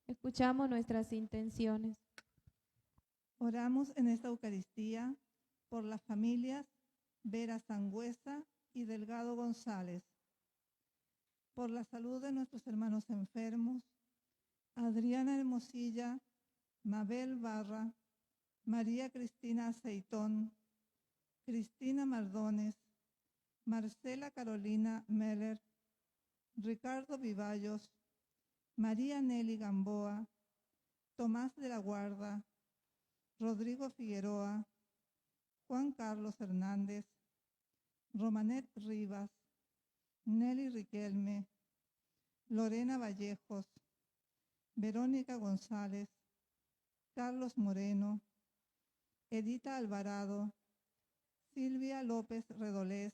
Escuchamos nuestras intenciones. Oramos en esta Eucaristía por las familias Vera Sangüesa y Delgado González, por la salud de nuestros hermanos enfermos, Adriana Hermosilla, Mabel Barra, María Cristina Aceitón, Cristina Mardones, Marcela Carolina Meller, Ricardo Vivallos, María Nelly Gamboa, Tomás de la Guarda, Rodrigo Figueroa, Juan Carlos Hernández, Romanet Rivas, Nelly Riquelme, Lorena Vallejos, Verónica González, Carlos Moreno, Edita Alvarado, Silvia López Redolés,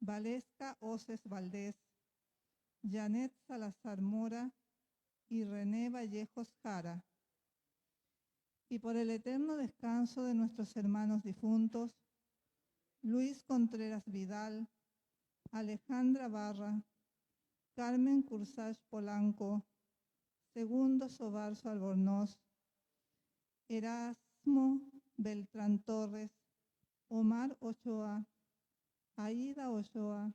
Valesca Oces Valdés, Janet Salazar Mora y René Vallejos Jara. Y por el eterno descanso de nuestros hermanos difuntos, Luis Contreras Vidal, Alejandra Barra, Carmen Cursach Polanco, Segundo Sobarzo Albornoz, Erasmo Beltrán Torres, Omar Ochoa, Aida Ochoa,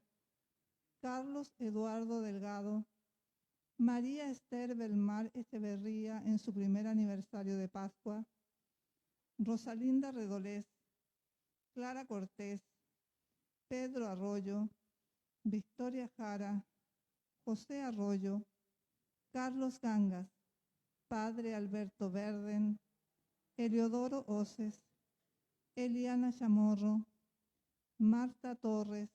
Carlos Eduardo Delgado, María Esther Belmar Echeverría en su primer aniversario de Pascua, Rosalinda Redolés, Clara Cortés, Pedro Arroyo, Victoria Jara, José Arroyo, Carlos Gangas, Padre Alberto Verden, Eliodoro Oces, Eliana Chamorro, Marta Torres,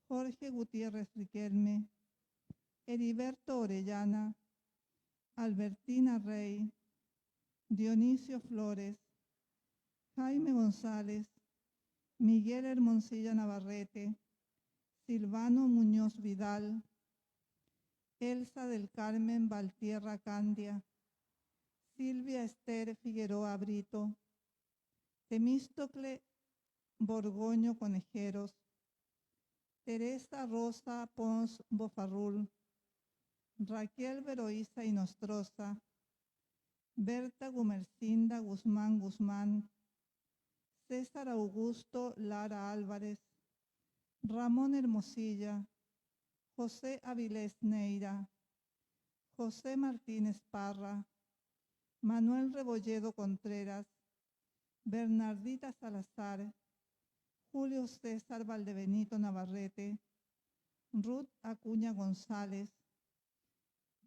Jorge Gutiérrez Riquelme, Heriberto Orellana, Albertina Rey, Dionisio Flores, Jaime González, Miguel Hermosilla Navarrete, Silvano Muñoz Vidal, Elsa del Carmen Valtierra Candia, Silvia Esther Figueroa Brito, Temístocle Borgoño Conejeros, Teresa Rosa Pons Bofarrul, Raquel Veroísa Inostroza, Berta Gumercinda Guzmán Guzmán, César Augusto Lara Álvarez, Ramón Hermosilla, José Avilés Neira, José Martínez Parra, Manuel Rebolledo Contreras, Bernardita Salazar, Julio César Valdebenito Navarrete, Ruth Acuña González,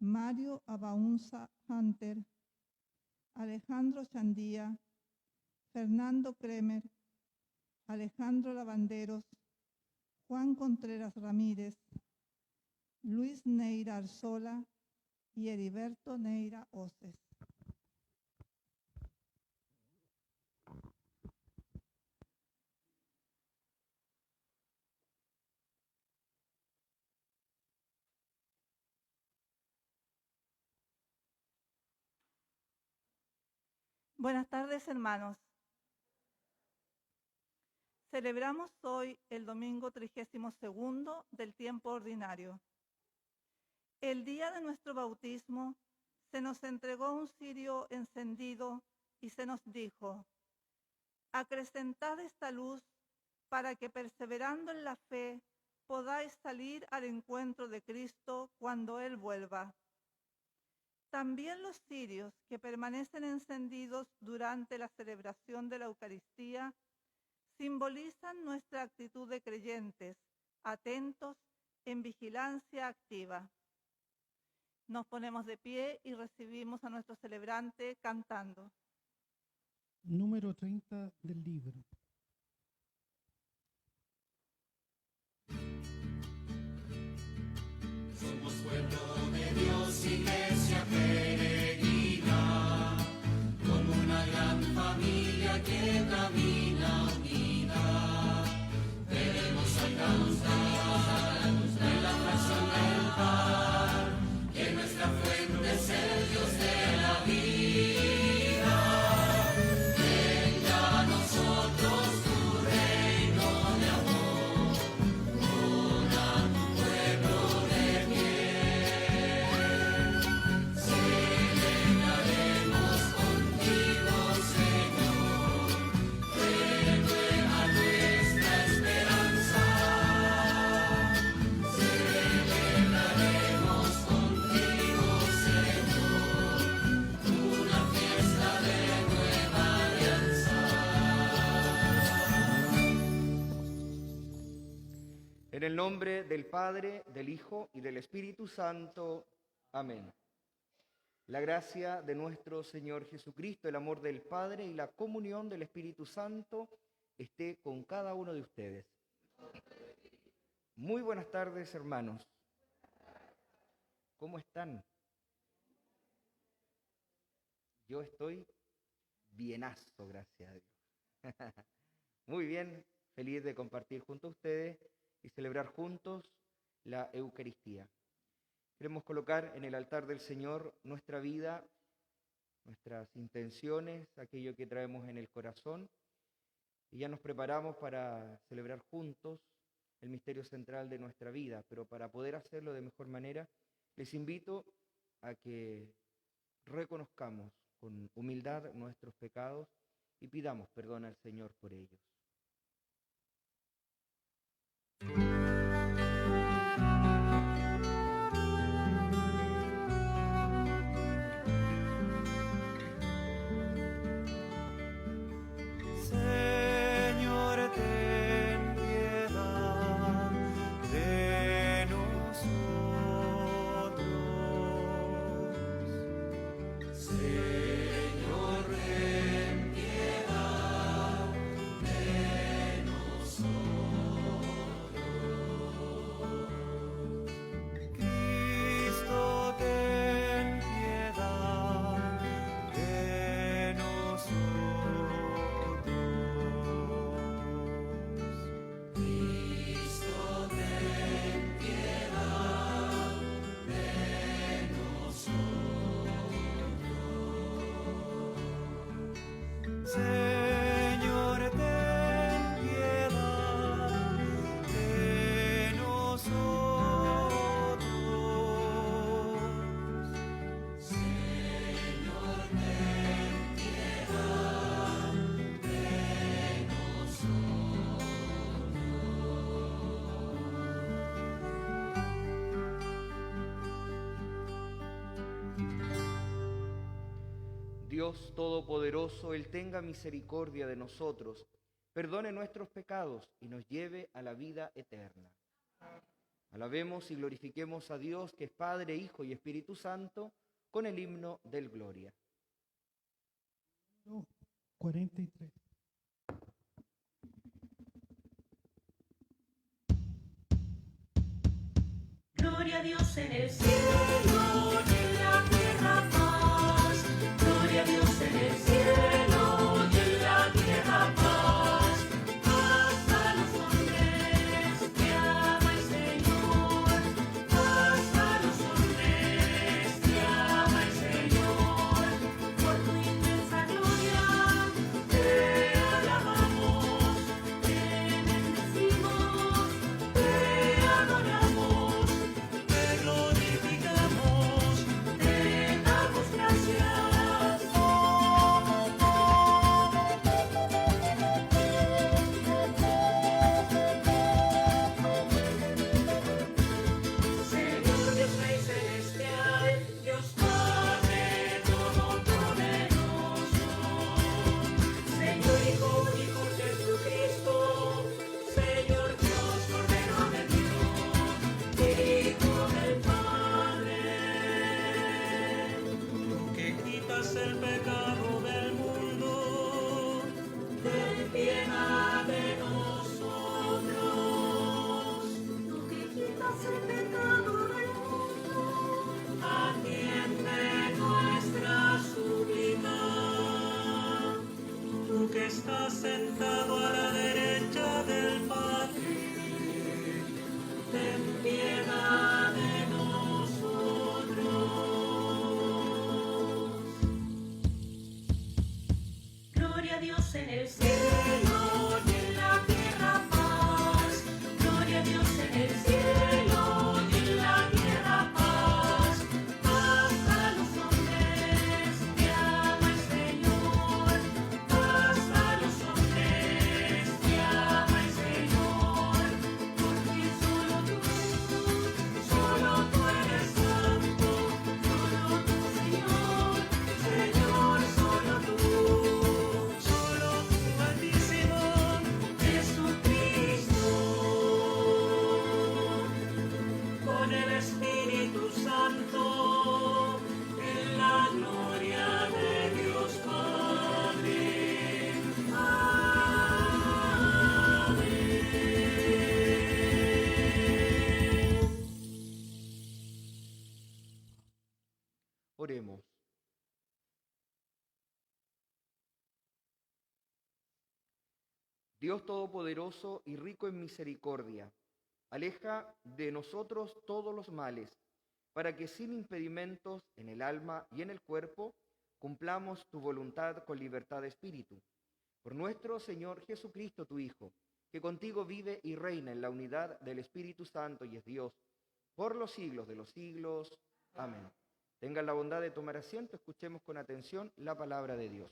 Mario Abaunza Hunter, Alejandro Chandía, Fernando Kremer, Alejandro Lavanderos, Juan Contreras Ramírez, Luis Neira Arzola y Heriberto Neira Oces. Buenas tardes, hermanos. Celebramos hoy el domingo 32º del tiempo ordinario. El día de nuestro bautismo se nos entregó un cirio encendido y se nos dijo: acrecentad esta luz para que perseverando en la fe podáis salir al encuentro de Cristo cuando Él vuelva. También los cirios que permanecen encendidos durante la celebración de la Eucaristía simbolizan nuestra actitud de creyentes, atentos, en vigilancia activa. Nos ponemos de pie y recibimos a nuestro celebrante cantando. Número 30 del libro. Somos pueblo de Dios, iglesia peregrina, como una gran familia que camina unida. Debemos alcanzar de la pasión del pan, que nuestra fuente es el Dios de la vida. Venga a nosotros tu reino de amor, pon a tu pueblo de pie. En el nombre del Padre, del Hijo y del Espíritu Santo. Amén. La gracia de nuestro Señor Jesucristo, el amor del Padre y la comunión del Espíritu Santo esté con cada uno de ustedes. Muy buenas tardes, hermanos. ¿Cómo están? Yo estoy bienazo, gracias a Dios. Muy bien, feliz de compartir junto a ustedes y celebrar juntos la Eucaristía. Queremos colocar en el altar del Señor nuestra vida, nuestras intenciones, aquello que traemos en el corazón, y ya nos preparamos para celebrar juntos el misterio central de nuestra vida, pero para poder hacerlo de mejor manera, les invito a que reconozcamos con humildad nuestros pecados y pidamos perdón al Señor por ellos. Señor, ten piedad de nosotros. Señor, ten piedad de nosotros. Cristo, ten piedad de nosotros. Cristo, ten piedad de nosotros. Señor, ten piedad de nosotros. Señor, ten piedad de Dios Todopoderoso, Él tenga misericordia de nosotros, perdone nuestros pecados y nos lleve a la vida eterna. Alabemos y glorifiquemos a Dios, que es Padre, Hijo y Espíritu Santo, con el himno del Gloria. 43. Gloria a Dios en el cielo y en la tierra paz. Gloria a Dios en el cielo y en la tierra paz. Paz a los hombres que ama el Señor. Paz a los hombres que ama el Señor. Por tu inmensa gloria te alabamos, te bendecimos, te adoramos. Te glorificamos, te damos gracias. Señor Dios Rey celestial, Dios Padre todopoderoso, Señor Hijo único Jesucristo, Señor Dios, Cordero de Dios, Hijo del Padre. Tú que quitas el pecado del mundo, ten piedad de nosotros. Tú que quitas el pecado del mundo, atiende nuestra súplica. Tú que estás sentado a la derecha del Padre, ten piedad de nosotros. Gloria a Dios en el cielo y en la tierra paz. Gloria a Dios en el cielo y en la tierra paz. Paz a los hombres que ama el Señor. Paz a los hombres Oremos. Dios Todopoderoso y rico en misericordia, aleja de nosotros todos los males, para que sin impedimentos en el alma y en el cuerpo cumplamos tu voluntad con libertad de espíritu. Por nuestro Señor Jesucristo, tu Hijo, que contigo vive y reina en la unidad del Espíritu Santo y es Dios, por los siglos de los siglos. Amén. Tengan la bondad de tomar asiento, escuchemos con atención la palabra de Dios.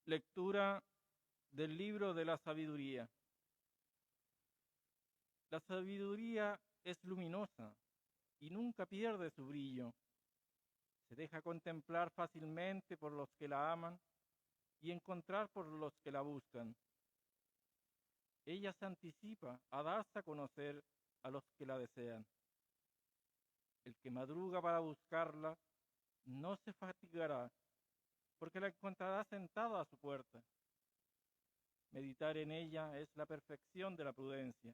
Lectura del libro de la sabiduría. La sabiduría es luminosa y nunca pierde su brillo. Se deja contemplar fácilmente por los que la aman y encontrar por los que la buscan. Ella se anticipa a darse a conocer a los que la desean. El que madruga para buscarla no se fatigará, porque la encontrará sentada a su puerta. Meditar en ella es la perfección de la prudencia,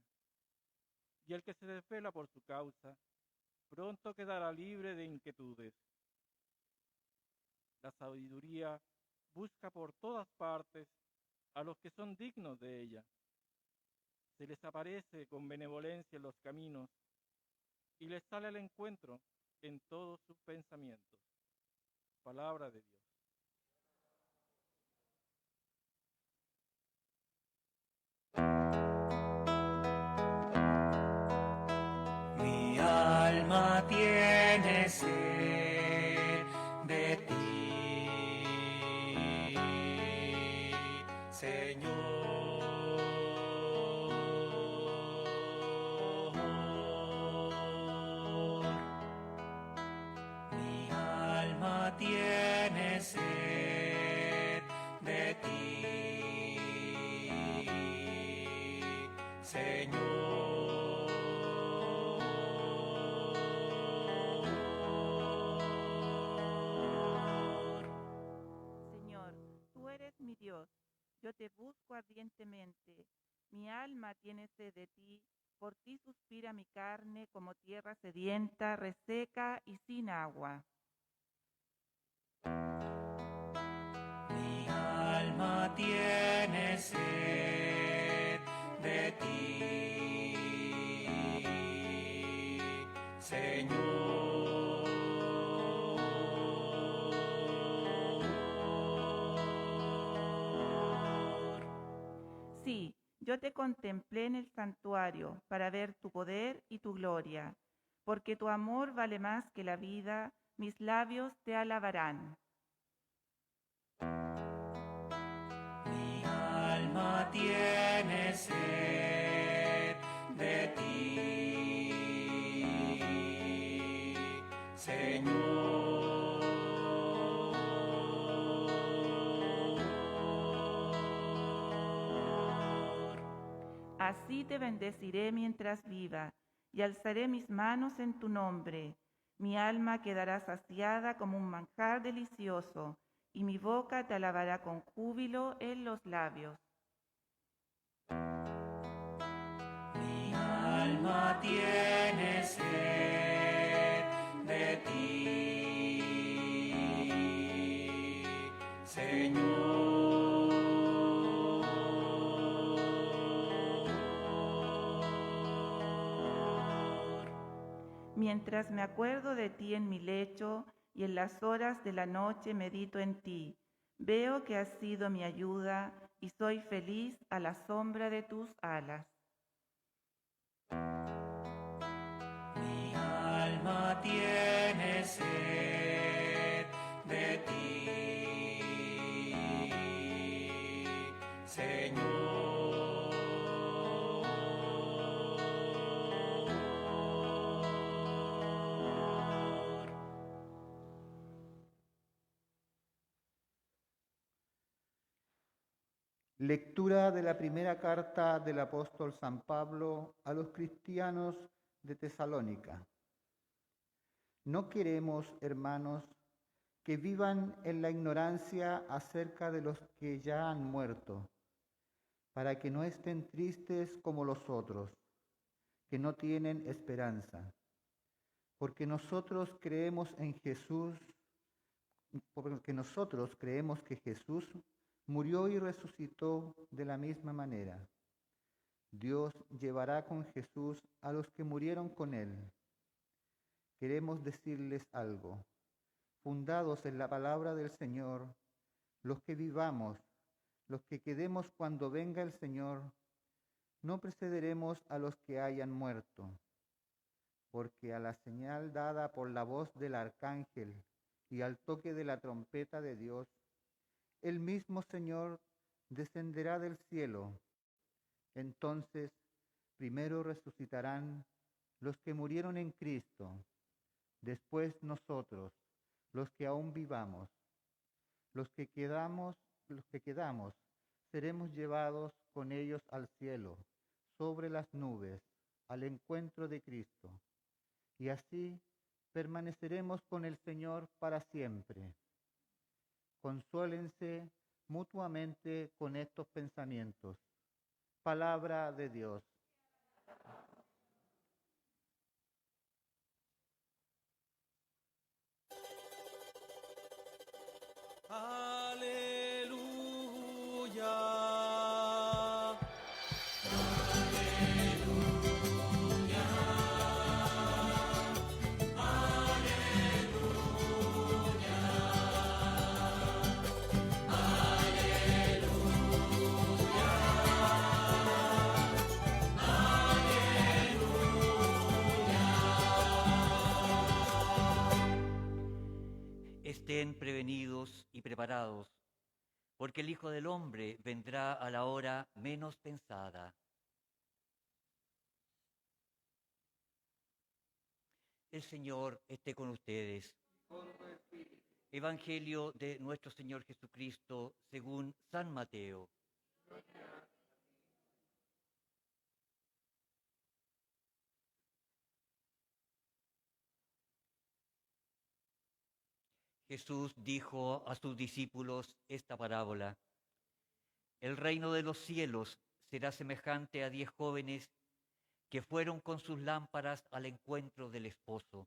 y el que se desvela por su causa, pronto quedará libre de inquietudes. La sabiduría busca por todas partes a los que son dignos de ella. Se les aparece con benevolencia en los caminos y les sale al encuentro en todos sus pensamientos. Palabra de Dios. Mi alma tiene sed de ti, Señor. Mi alma tiene sed de ti, Señor. Señor, tú eres mi Dios, yo te busco ardientemente. Mi alma tiene sed de ti, por ti suspira mi carne como tierra sedienta, reseca y sin agua. Mi alma tiene sed de ti, Señor. Sí, yo te contemplé en el santuario para ver tu poder y tu gloria, porque tu amor vale más que la vida, mis labios te alabarán. Mi alma tiene sed de ti, Señor. Así te bendeciré mientras viva, y alzaré mis manos en tu nombre. Mi alma quedará saciada como un manjar delicioso, y mi boca te alabará con júbilo en los labios. Mi alma tiene sed de ti, Señor. Mientras me acuerdo de ti en mi lecho y en las horas de la noche medito en ti, veo que has sido mi ayuda y soy feliz a la sombra de tus alas. Mi alma tiene sed de ti, Señor. Lectura de la primera carta del apóstol San Pablo a los cristianos de Tesalónica. No queremos, hermanos, que vivan en la ignorancia acerca de los que ya han muerto, para que no estén tristes como los otros, que no tienen esperanza. Porque nosotros creemos que Jesús murió y resucitó de la misma manera. Dios llevará con Jesús a los que murieron con él. Queremos decirles algo. Fundados en la palabra del Señor, los que vivamos, los que quedemos cuando venga el Señor, no precederemos a los que hayan muerto, porque a la señal dada por la voz del arcángel y al toque de la trompeta de Dios, el mismo Señor descenderá del cielo. Entonces, primero resucitarán los que murieron en Cristo, después nosotros, los que aún vivamos. Los que quedamos, seremos llevados con ellos al cielo, sobre las nubes, al encuentro de Cristo. Y así permaneceremos con el Señor para siempre. Consuélense mutuamente con estos pensamientos. Palabra de Dios. Aleluya. Estén prevenidos y preparados, porque el Hijo del Hombre vendrá a la hora menos pensada. El Señor esté con ustedes. Evangelio de nuestro Señor Jesucristo según San Mateo. Jesús dijo a sus discípulos esta parábola: El reino de los cielos será semejante a 10 jóvenes que fueron con sus lámparas al encuentro del esposo.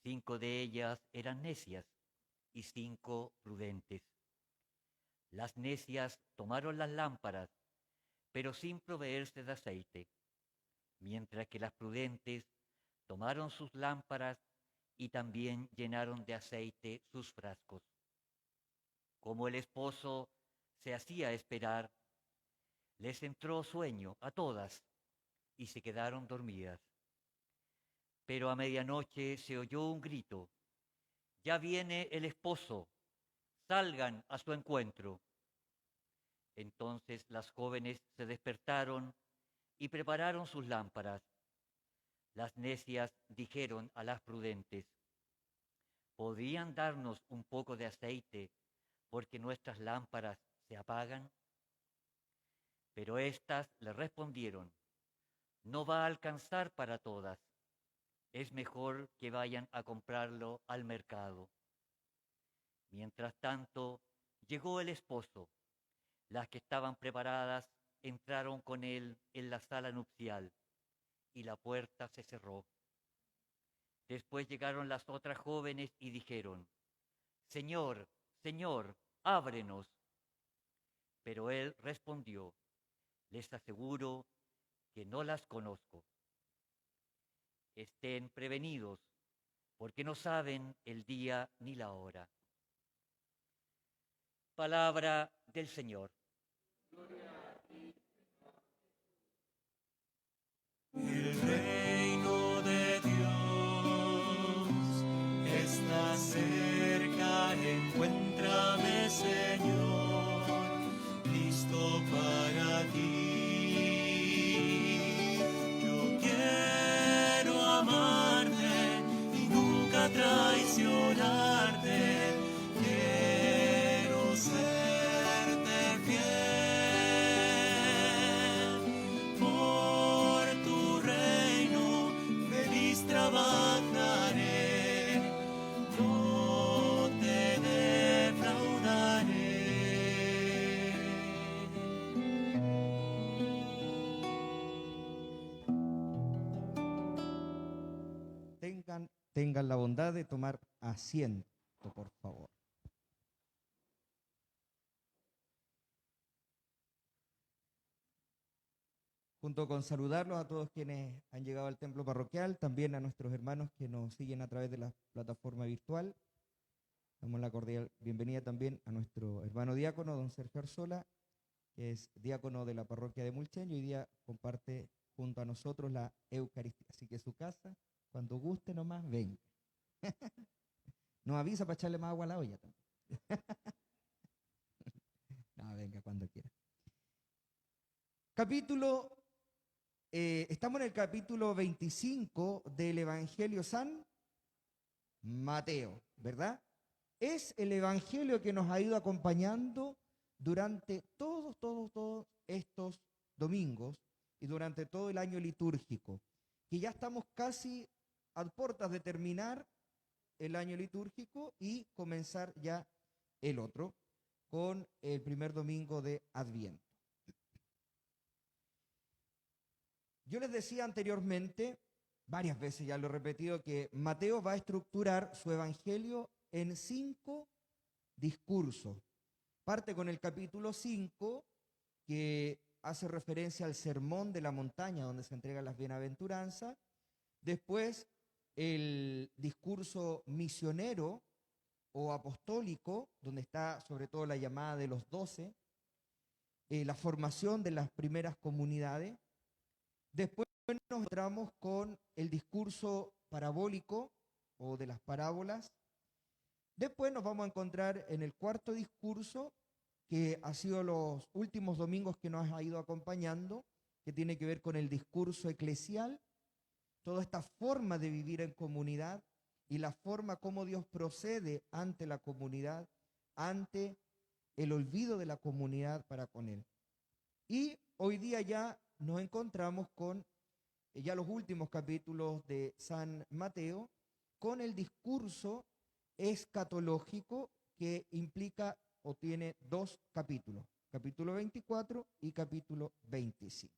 5 de ellas eran necias y 5 prudentes. Las necias tomaron las lámparas, pero sin proveerse de aceite, mientras que las prudentes tomaron sus lámparas y también llenaron de aceite sus frascos. Como el esposo se hacía esperar, les entró sueño a todas y se quedaron dormidas. Pero a medianoche se oyó un grito: «Ya viene el esposo, salgan a su encuentro». Entonces las jóvenes se despertaron y prepararon sus lámparas. Las necias dijeron a las prudentes: ¿podrían darnos un poco de aceite, porque nuestras lámparas se apagan? Pero éstas le respondieron: no va a alcanzar para todas. Es mejor que vayan a comprarlo al mercado. Mientras tanto, llegó el esposo. Las que estaban preparadas entraron con él en la sala nupcial, y la puerta se cerró. Después llegaron las otras jóvenes y dijeron: Señor, Señor, ábrenos. Pero él respondió: les aseguro que no las conozco. Estén prevenidos, porque no saben el día ni la hora. Palabra del Señor. El reino de Dios está cerca, encuéntrame, Señor, listo para ti. Yo quiero amarte y nunca traicionarte. Quiero serte fiel. tengan la bondad de tomar asiento, por favor. Junto con saludarlos a todos quienes han llegado al templo parroquial, también a nuestros hermanos que nos siguen a través de la plataforma virtual. Damos la cordial bienvenida también a nuestro hermano diácono, don Sergio Arzola, que es diácono de la parroquia de Mulchen y hoy día comparte junto a nosotros la Eucaristía. Así que su casa, cuando guste nomás, venga. Nos avisa para echarle más agua a la olla también. No, venga cuando quiera. Estamos en el capítulo 25 del Evangelio San Mateo, ¿verdad? Es el Evangelio que nos ha ido acompañando durante todos estos domingos y durante todo el año litúrgico, que ya estamos casi a puertas de terminar el año litúrgico y comenzar ya el otro con el primer domingo de Adviento. Yo les decía anteriormente, varias veces ya lo he repetido, que Mateo va a estructurar su evangelio en 5 discursos. Parte con el capítulo 5, que hace referencia al sermón de la montaña, donde se entregan las bienaventuranzas. Después, el discurso misionero o apostólico, donde está sobre todo la llamada de los 12, la formación de las primeras comunidades. Después nos encontramos con el discurso parabólico o de las parábolas. Después nos vamos a encontrar en el cuarto discurso, que ha sido los últimos domingos que nos ha ido acompañando, que tiene que ver con el discurso eclesial, toda esta forma de vivir en comunidad y la forma como Dios procede ante la comunidad, ante el olvido de la comunidad para con Él. Y hoy día ya nos encontramos con ya los últimos capítulos de San Mateo, con el discurso escatológico que implica o tiene 2 capítulos, capítulo 24 y capítulo 25.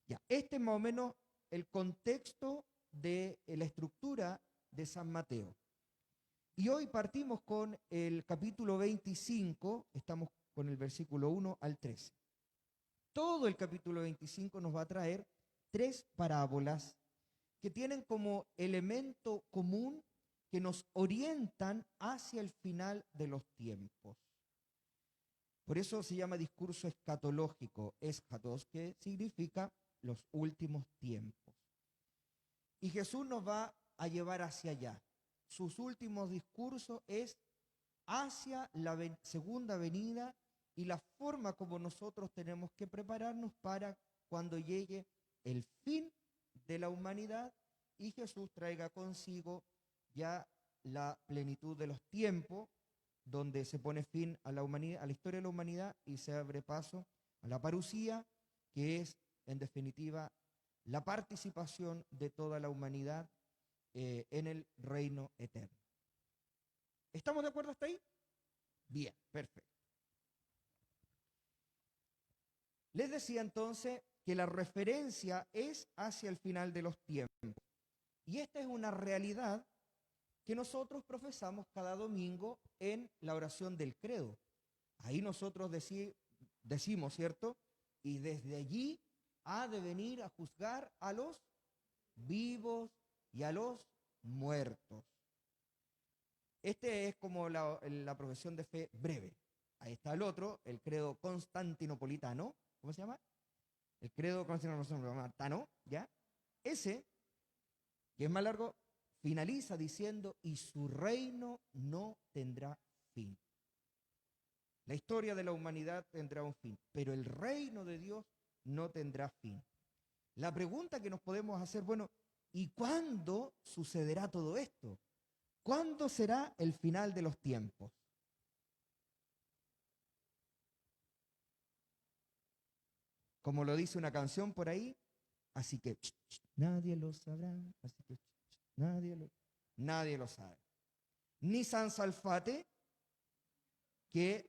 Ya, este es más o menos el contexto de la estructura de San Mateo. Y hoy partimos con el capítulo 25, estamos con el versículo 1 al 13. Todo el capítulo 25 nos va a traer 3 parábolas que tienen como elemento común que nos orientan hacia el final de los tiempos. Por eso se llama discurso escatológico, eschatos, que significa los últimos tiempos. Y Jesús nos va a llevar hacia allá. Sus últimos discursos es hacia la segunda venida y la forma como nosotros tenemos que prepararnos para cuando llegue el fin de la humanidad y Jesús traiga consigo ya la plenitud de los tiempos, donde se pone fin a la humanidad, a la historia de la humanidad y se abre paso a la parusía, que es en definitiva la participación de toda la humanidad en el reino eterno. ¿Estamos de acuerdo hasta ahí? Bien, perfecto. Les decía entonces que la referencia es hacia el final de los tiempos. Y esta es una realidad que nosotros profesamos cada domingo en la oración del credo. Ahí nosotros decimos, ¿cierto? Y desde allí ha de venir a juzgar a los vivos y a los muertos. Este es como la profesión de fe breve. Ahí está el otro, el credo constantinopolitano. ¿Cómo se llama? El credo constantinopolitano, ¿ya? Ese, que es más largo, finaliza diciendo, y su reino no tendrá fin. La historia de la humanidad tendrá un fin, pero el reino de Dios no tendrá fin. La pregunta que nos podemos hacer, bueno, ¿y cuándo sucederá todo esto? ¿Cuándo será el final de los tiempos? Como lo dice una canción por ahí, así que nadie lo sabrá, así que nadie lo sabe. Ni San Salfate, que,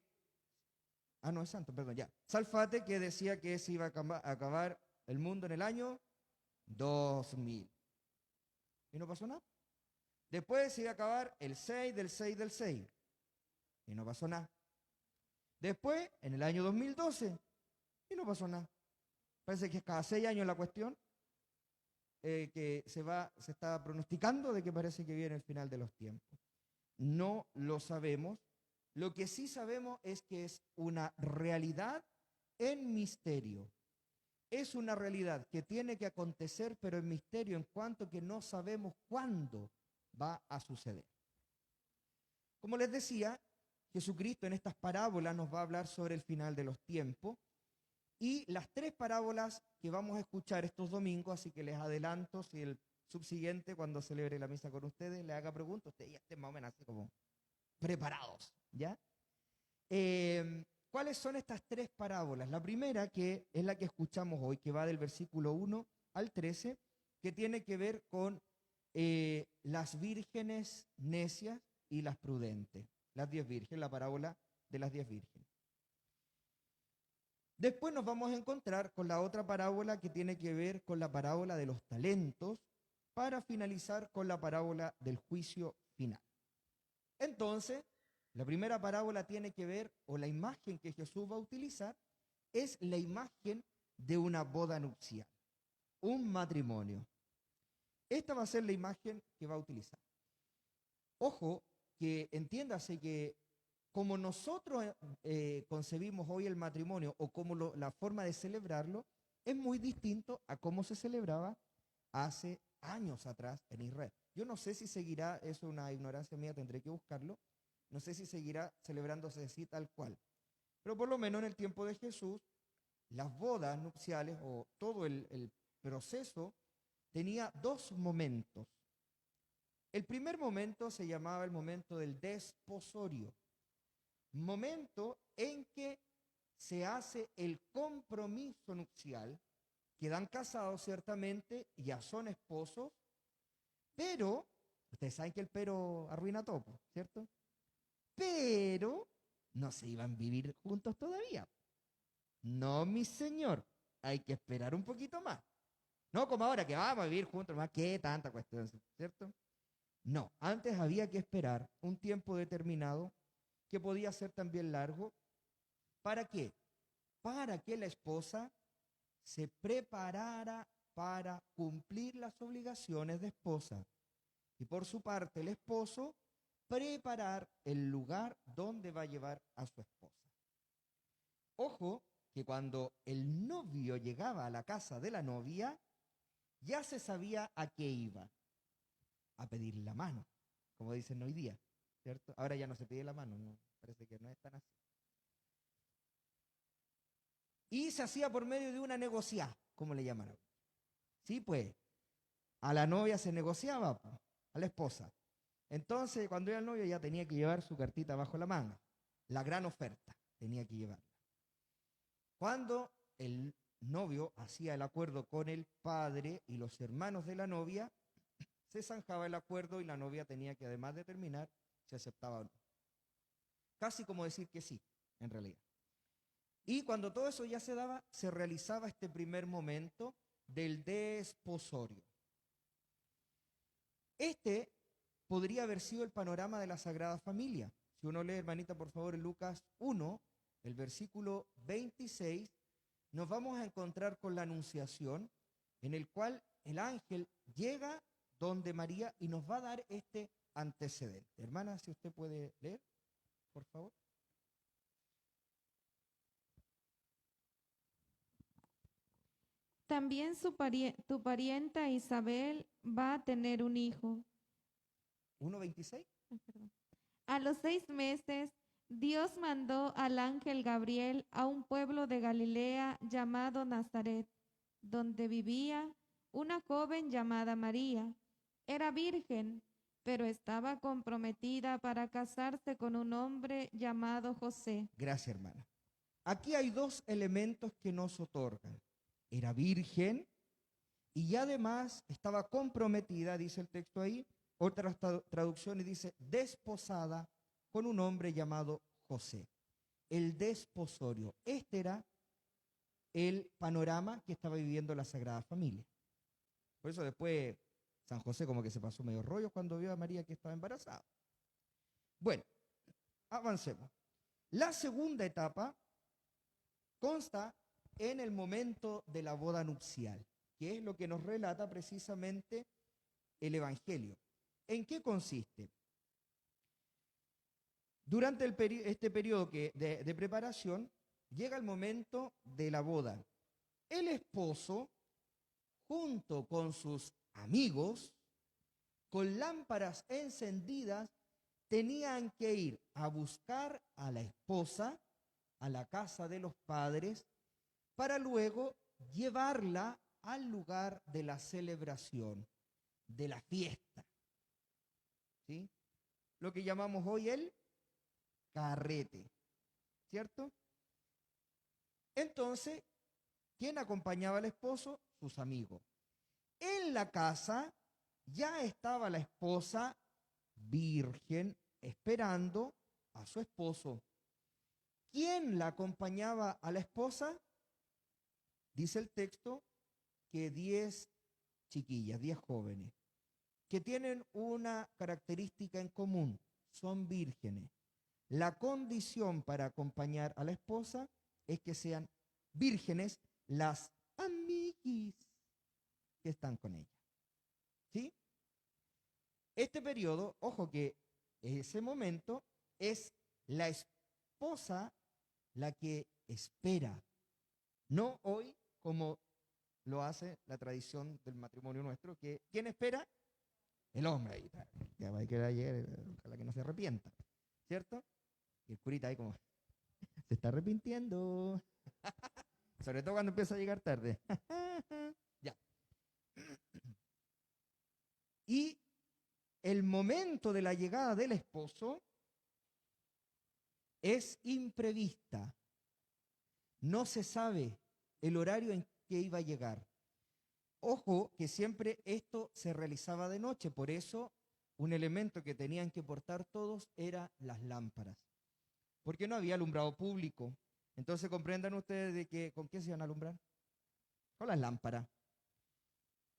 no es santo, perdón, ya. Salfate que decía que se iba a acabar el mundo en el año 2000. ¿Y no pasó nada? Después se iba a acabar el 6 del 6 del 6. Y no pasó nada. Después, en el año 2012, y no pasó nada. Parece que es cada 6 años la cuestión, que se está pronosticando de que parece que viene el final de los tiempos. No lo sabemos. Lo que sí sabemos es que es una realidad en misterio. Es una realidad que tiene que acontecer, pero en misterio, en cuanto que no sabemos cuándo va a suceder. Como les decía, Jesucristo en estas parábolas nos va a hablar sobre el final de los tiempos, y las 3 parábolas que vamos a escuchar estos domingos, así que les adelanto, si el subsiguiente, cuando celebre la misa con ustedes, le haga preguntas, ustedes ya estén más o menos así como preparados, ¿ya? ¿Cuáles son estas 3 parábolas? La primera, que es la que escuchamos hoy, que va del versículo 1 al 13, que tiene que ver con las vírgenes necias y las prudentes. Las 10 vírgenes, la parábola de las 10 vírgenes. Después nos vamos a encontrar con la otra parábola que tiene que ver con la parábola de los talentos, para finalizar con la parábola del juicio final. Entonces, la primera parábola tiene que ver, o la imagen que Jesús va a utilizar, es la imagen de una boda nupcial, un matrimonio. Esta va a ser la imagen que va a utilizar. Ojo, que entiéndase que como nosotros concebimos hoy el matrimonio, o como la forma de celebrarlo, es muy distinto a cómo se celebraba hace años atrás en Israel. Yo no sé si seguirá, eso es una ignorancia mía, tendré que buscarlo, no sé si seguirá celebrándose así tal cual. Pero por lo menos en el tiempo de Jesús, las bodas nupciales o todo el proceso tenía 2 momentos. El primer momento se llamaba el momento del desposorio, momento en que se hace el compromiso nupcial, quedan casados ciertamente, ya son esposos, pero, ustedes saben que el pero arruina todo, ¿cierto? Pero no se iban a vivir juntos todavía. No, mi señor, hay que esperar un poquito más. No como ahora que vamos a vivir juntos, más que tanta cuestión, ¿cierto? No, antes había que esperar un tiempo determinado, que podía ser también largo. ¿Para qué? Para que la esposa se preparara para cumplir las obligaciones de esposa. Y por su parte, el esposo preparar el lugar donde va a llevar a su esposa. Ojo, que cuando el novio llegaba a la casa de la novia, ya se sabía a qué iba. A pedir la mano, como dicen hoy día, ¿cierto? Ahora ya no se pide la mano, no, parece que no es tan así. Y se hacía por medio de una negociada, como le llaman ahora. Sí, pues, a la novia se negociaba, pues, a la esposa. Entonces, cuando era el novio, ya tenía que llevar su cartita bajo la manga. La gran oferta, tenía que llevarla. Cuando el novio hacía el acuerdo con el padre y los hermanos de la novia, se zanjaba el acuerdo y la novia tenía que además determinar si aceptaba o no. Casi como decir que sí, en realidad. Y cuando todo eso ya se daba, se realizaba este primer momento del desposorio. Este podría haber sido el panorama de la Sagrada Familia. Si uno lee, hermanita, por favor, en Lucas 1, el versículo 26, nos vamos a encontrar con la Anunciación, en el cual el ángel llega donde María y nos va a dar este antecedente. Hermana, si usted puede leer, por favor. También tu parienta Isabel va a tener un hijo. 1:26. A los 6 meses, Dios mandó al ángel Gabriel a un pueblo de Galilea llamado Nazaret, donde vivía una joven llamada María. Era virgen, pero estaba comprometida para casarse con un hombre llamado José. Gracias, hermana. Aquí hay 2 elementos que nos otorgan. Era virgen y además estaba comprometida, dice el texto ahí. Otras traducciones dice desposada con un hombre llamado José. El desposorio. Este era el panorama que estaba viviendo la Sagrada Familia. Por eso después San José como que se pasó medio rollo cuando vio a María que estaba embarazada. Bueno, avancemos. La segunda etapa consta en el momento de la boda nupcial, que es lo que nos relata precisamente el Evangelio. ¿En qué consiste? Durante este periodo de preparación, llega el momento de la boda. El esposo, junto con sus amigos, con lámparas encendidas, tenían que ir a buscar a la esposa a la casa de los padres para luego llevarla al lugar de la celebración, de la fiesta. ¿Sí? Lo que llamamos hoy el carrete, ¿cierto? Entonces, ¿quién acompañaba al esposo? Sus amigos. En la casa ya estaba la esposa virgen esperando a su esposo. ¿Quién la acompañaba a la esposa? Dice el texto que 10 chiquillas, 10 jóvenes, que tienen una característica en común, son vírgenes. La condición para acompañar a la esposa es que sean vírgenes las amiguis que están con ella. ¿Sí? Este periodo, ojo que ese momento es la esposa la que espera, no hoy como lo hace la tradición del matrimonio nuestro, que ¿quién espera? El hombre. Ahí, ya va a quedar ayer, ojalá que no se arrepienta, ¿cierto? Y el curita ahí como, se está arrepintiendo. Sobre todo cuando empieza a llegar tarde. Ya. Y el momento de la llegada del esposo es imprevista. No se sabe el horario en que iba a llegar. Ojo que siempre esto se realizaba de noche, por eso un elemento que tenían que portar todos era las lámparas, porque no había alumbrado público. Entonces comprendan ustedes de que ¿con qué se iban a alumbrar? Con las lámparas.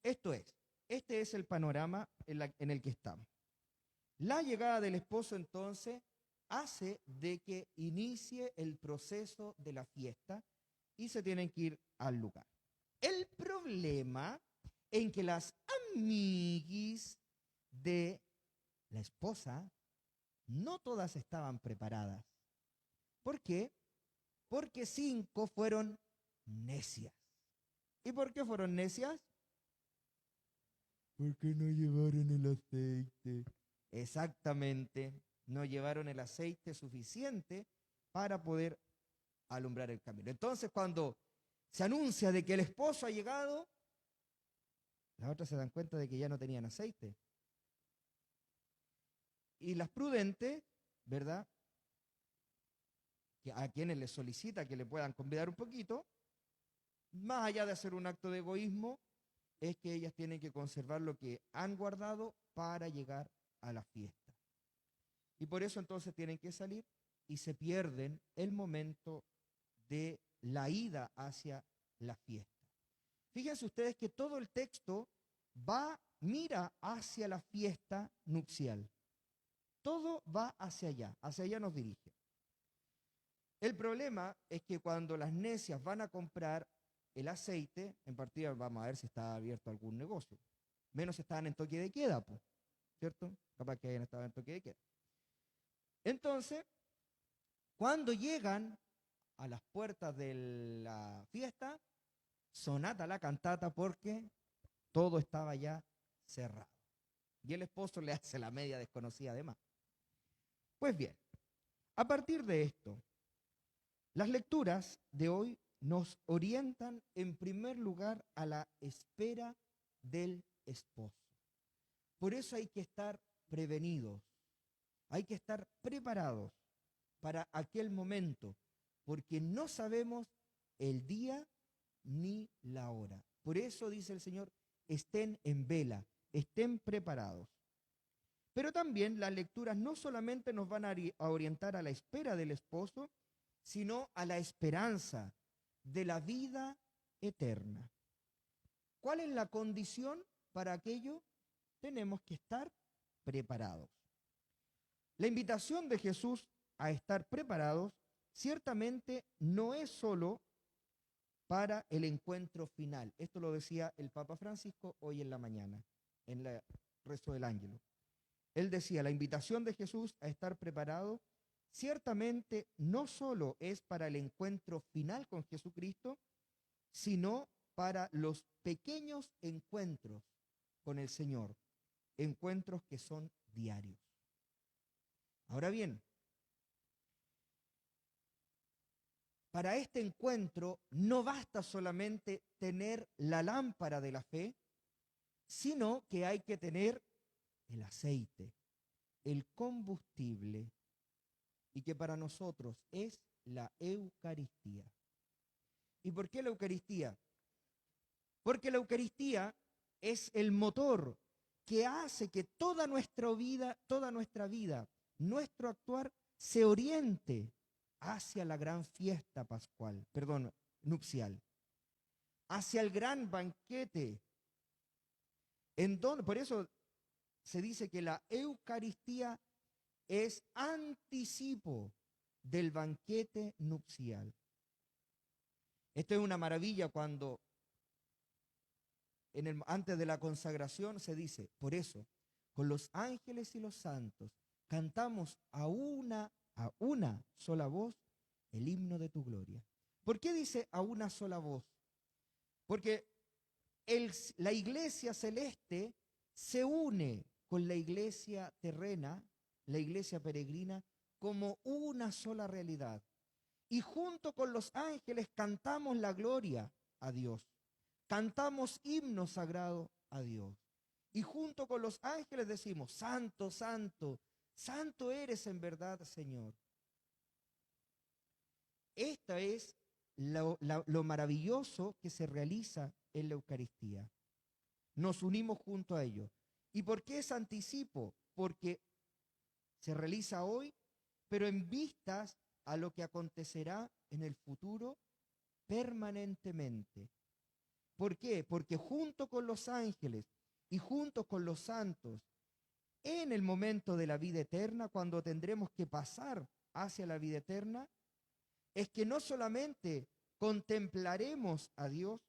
Este es el panorama en el que estamos. La llegada del esposo entonces hace de que inicie el proceso de la fiesta y se tienen que ir al lugar. El problema en que las amiguis de la esposa no todas estaban preparadas. ¿Por qué? Porque 5 fueron necias. ¿Y por qué fueron necias? Porque no llevaron el aceite. Exactamente, no llevaron el aceite suficiente para poder alumbrar el camino. Entonces, cuando se anuncia de que el esposo ha llegado, las otras se dan cuenta de que ya no tenían aceite. Y las prudentes, ¿verdad?, que a quienes les solicita que le puedan convidar un poquito, más allá de hacer un acto de egoísmo, es que ellas tienen que conservar lo que han guardado para llegar a la fiesta. Y por eso entonces tienen que salir y se pierden el momento de la ida hacia la fiesta. Fíjense ustedes que todo el texto mira hacia la fiesta nupcial. Todo va hacia allá nos dirige. El problema es que cuando las necias van a comprar el aceite, en partida vamos a ver si está abierto algún negocio. Menos estaban en toque de queda, ¿cierto? Capaz que hayan estado en toque de queda. Entonces, cuando llegan a las puertas de la fiesta, sonata la cantata porque todo estaba ya cerrado. Y el esposo le hace la media desconocida además. Pues bien, a partir de esto, las lecturas de hoy nos orientan en primer lugar a la espera del esposo. Por eso hay que estar prevenidos, hay que estar preparados para aquel momento, porque no sabemos el día ni la hora. Por eso dice el Señor, estén en vela, estén preparados. Pero también las lecturas no solamente nos van a orientar a la espera del esposo, sino a la esperanza de la vida eterna. ¿Cuál es la condición para aquello? tenemos que estar preparados. La invitación de Jesús a estar preparados ciertamente no es solo para el encuentro final. Esto lo decía el Papa Francisco hoy en la mañana, en el rezo del Ángelo. Él decía, la invitación de Jesús a estar preparado ciertamente no solo es para el encuentro final con Jesucristo, sino para los pequeños encuentros con el Señor, encuentros que son diarios. Ahora bien, para este encuentro no basta solamente tener la lámpara de la fe, sino que hay que tener el aceite, el combustible, y que para nosotros es la Eucaristía. ¿Y por qué la Eucaristía? Porque la Eucaristía es el motor que hace que toda nuestra vida, nuestro actuar se oriente hacia la gran fiesta nupcial, hacia el gran banquete. Por eso se dice que la Eucaristía es anticipo del banquete nupcial. Esto es una maravilla cuando antes de la consagración se dice, por eso, con los ángeles y los santos, cantamos a una sola voz el himno de tu gloria. ¿Por qué dice a una sola voz? Porque la iglesia celeste se une con la iglesia terrena, la iglesia peregrina, como una sola realidad. Y junto con los ángeles cantamos la gloria a Dios. Cantamos himnos sagrados a Dios. Y junto con los ángeles decimos, santo, santo, santo eres en verdad, Señor. Esta es lo maravilloso que se realiza en la Eucaristía. Nos unimos junto a ello. ¿Y por qué es anticipo? Porque se realiza hoy, pero en vistas a lo que acontecerá en el futuro permanentemente. ¿Por qué? Porque junto con los ángeles y junto con los santos, en el momento de la vida eterna, cuando tendremos que pasar hacia la vida eterna, es que no solamente contemplaremos a Dios,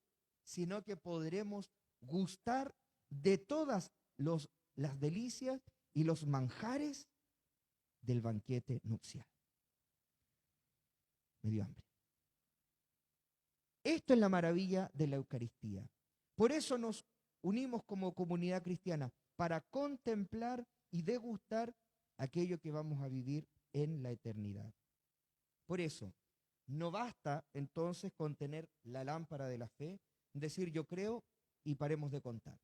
sino que podremos gustar de todas las delicias y los manjares del banquete nupcial. Me dio hambre. Esto es la maravilla de la Eucaristía. Por eso nos unimos como comunidad cristiana, para contemplar y degustar aquello que vamos a vivir en la eternidad. Por eso, no basta entonces con tener la lámpara de la fe, decir yo creo y paremos de contar,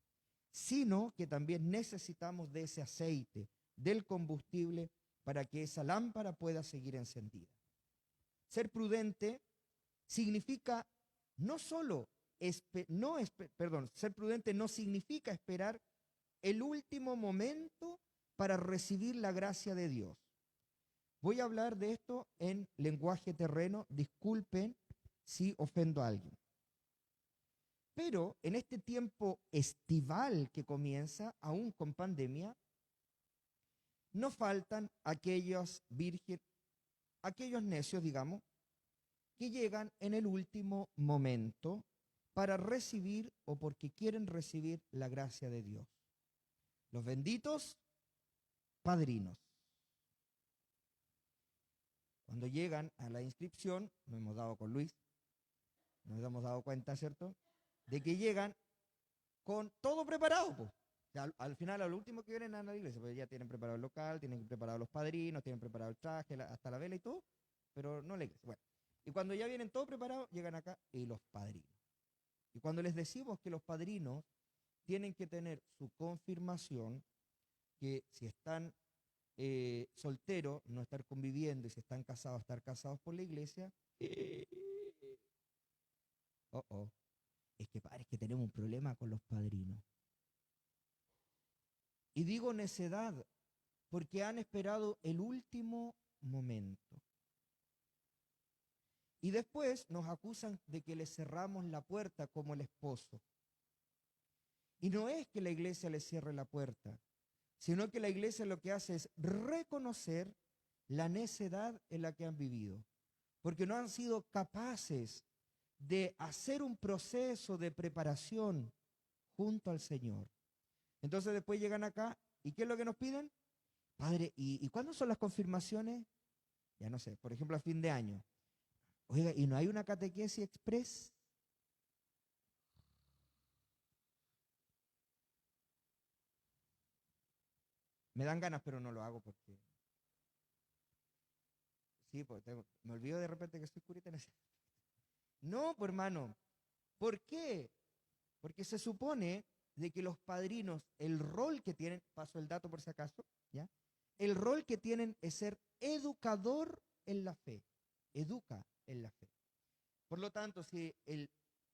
sino que también necesitamos de ese aceite, del combustible, para que esa lámpara pueda seguir encendida. Ser prudente significa ser prudente no significa esperar el último momento para recibir la gracia de Dios. Voy a hablar de esto en lenguaje terreno, disculpen si ofendo a alguien. Pero en este tiempo estival que comienza, aún con pandemia, no faltan aquellos necios, digamos, que llegan en el último momento para recibir o porque quieren recibir la gracia de Dios. Los benditos padrinos. Cuando llegan a la inscripción, nos hemos dado con Luis, nos hemos dado cuenta, ¿cierto?, de que llegan con todo preparado, pues. O sea, al final, al último que vienen a la iglesia, pues ya tienen preparado el local, tienen preparado los padrinos, tienen preparado el traje, hasta la vela y todo, pero no la iglesia. Bueno, y cuando ya vienen todo preparado, llegan acá y los padrinos. Y cuando les decimos que los padrinos tienen que tener su confirmación, que si están solteros, no estar conviviendo, y si están casados, estar casados por la iglesia, es que parece que tenemos un problema con los padrinos. Y digo necedad, porque han esperado el último momento. Y después nos acusan de que les cerramos la puerta como el esposo. Y no es que la iglesia le cierre la puerta, sino que la iglesia lo que hace es reconocer la necedad en la que han vivido, porque no han sido capaces de hacer un proceso de preparación junto al Señor. Entonces después llegan acá, ¿y qué es lo que nos piden? Padre, ¿y cuándo son las confirmaciones? Ya no sé, por ejemplo, a fin de año. Oiga, ¿y no hay una catequesis express? Me dan ganas, pero no lo hago porque... Sí, porque me olvido de repente que estoy curita en ese... No, pues hermano. ¿Por qué? Porque se supone de que los padrinos, el rol que tienen, paso el dato por si acaso, ¿ya? El rol que tienen es ser educador en la fe. Educa en la fe. Por lo tanto, si el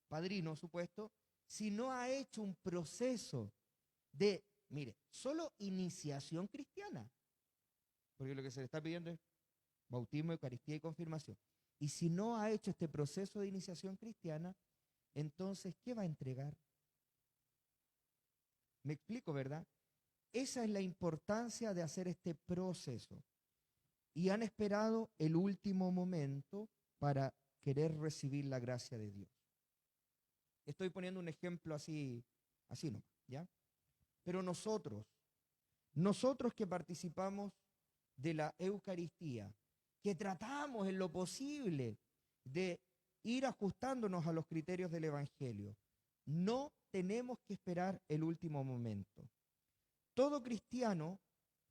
padrino, supuesto, si no ha hecho un proceso de, mire, solo iniciación cristiana, porque lo que se le está pidiendo es bautismo, Eucaristía y confirmación. Y si no ha hecho este proceso de iniciación cristiana, entonces, ¿qué va a entregar? Me explico, ¿verdad? Esa es la importancia de hacer este proceso. Y han esperado el último momento para querer recibir la gracia de Dios. Estoy poniendo un ejemplo así no, ¿ya? Pero nosotros que participamos de la Eucaristía, que tratamos en lo posible de ir ajustándonos a los criterios del Evangelio, no tenemos que esperar el último momento. Todo cristiano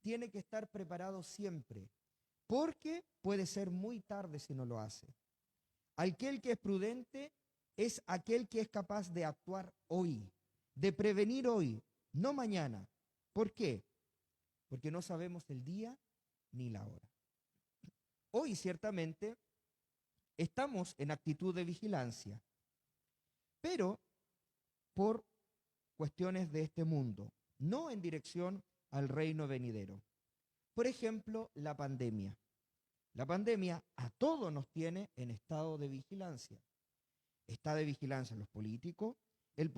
tiene que estar preparado siempre, porque puede ser muy tarde si no lo hace. Aquel que es prudente es aquel que es capaz de actuar hoy, de prevenir hoy, no mañana. ¿Por qué? Porque no sabemos el día ni la hora. Hoy ciertamente estamos en actitud de vigilancia, pero por cuestiones de este mundo, no en dirección al reino venidero. Por ejemplo, la pandemia. La pandemia a todos nos tiene en estado de vigilancia. Está de vigilancia los políticos, el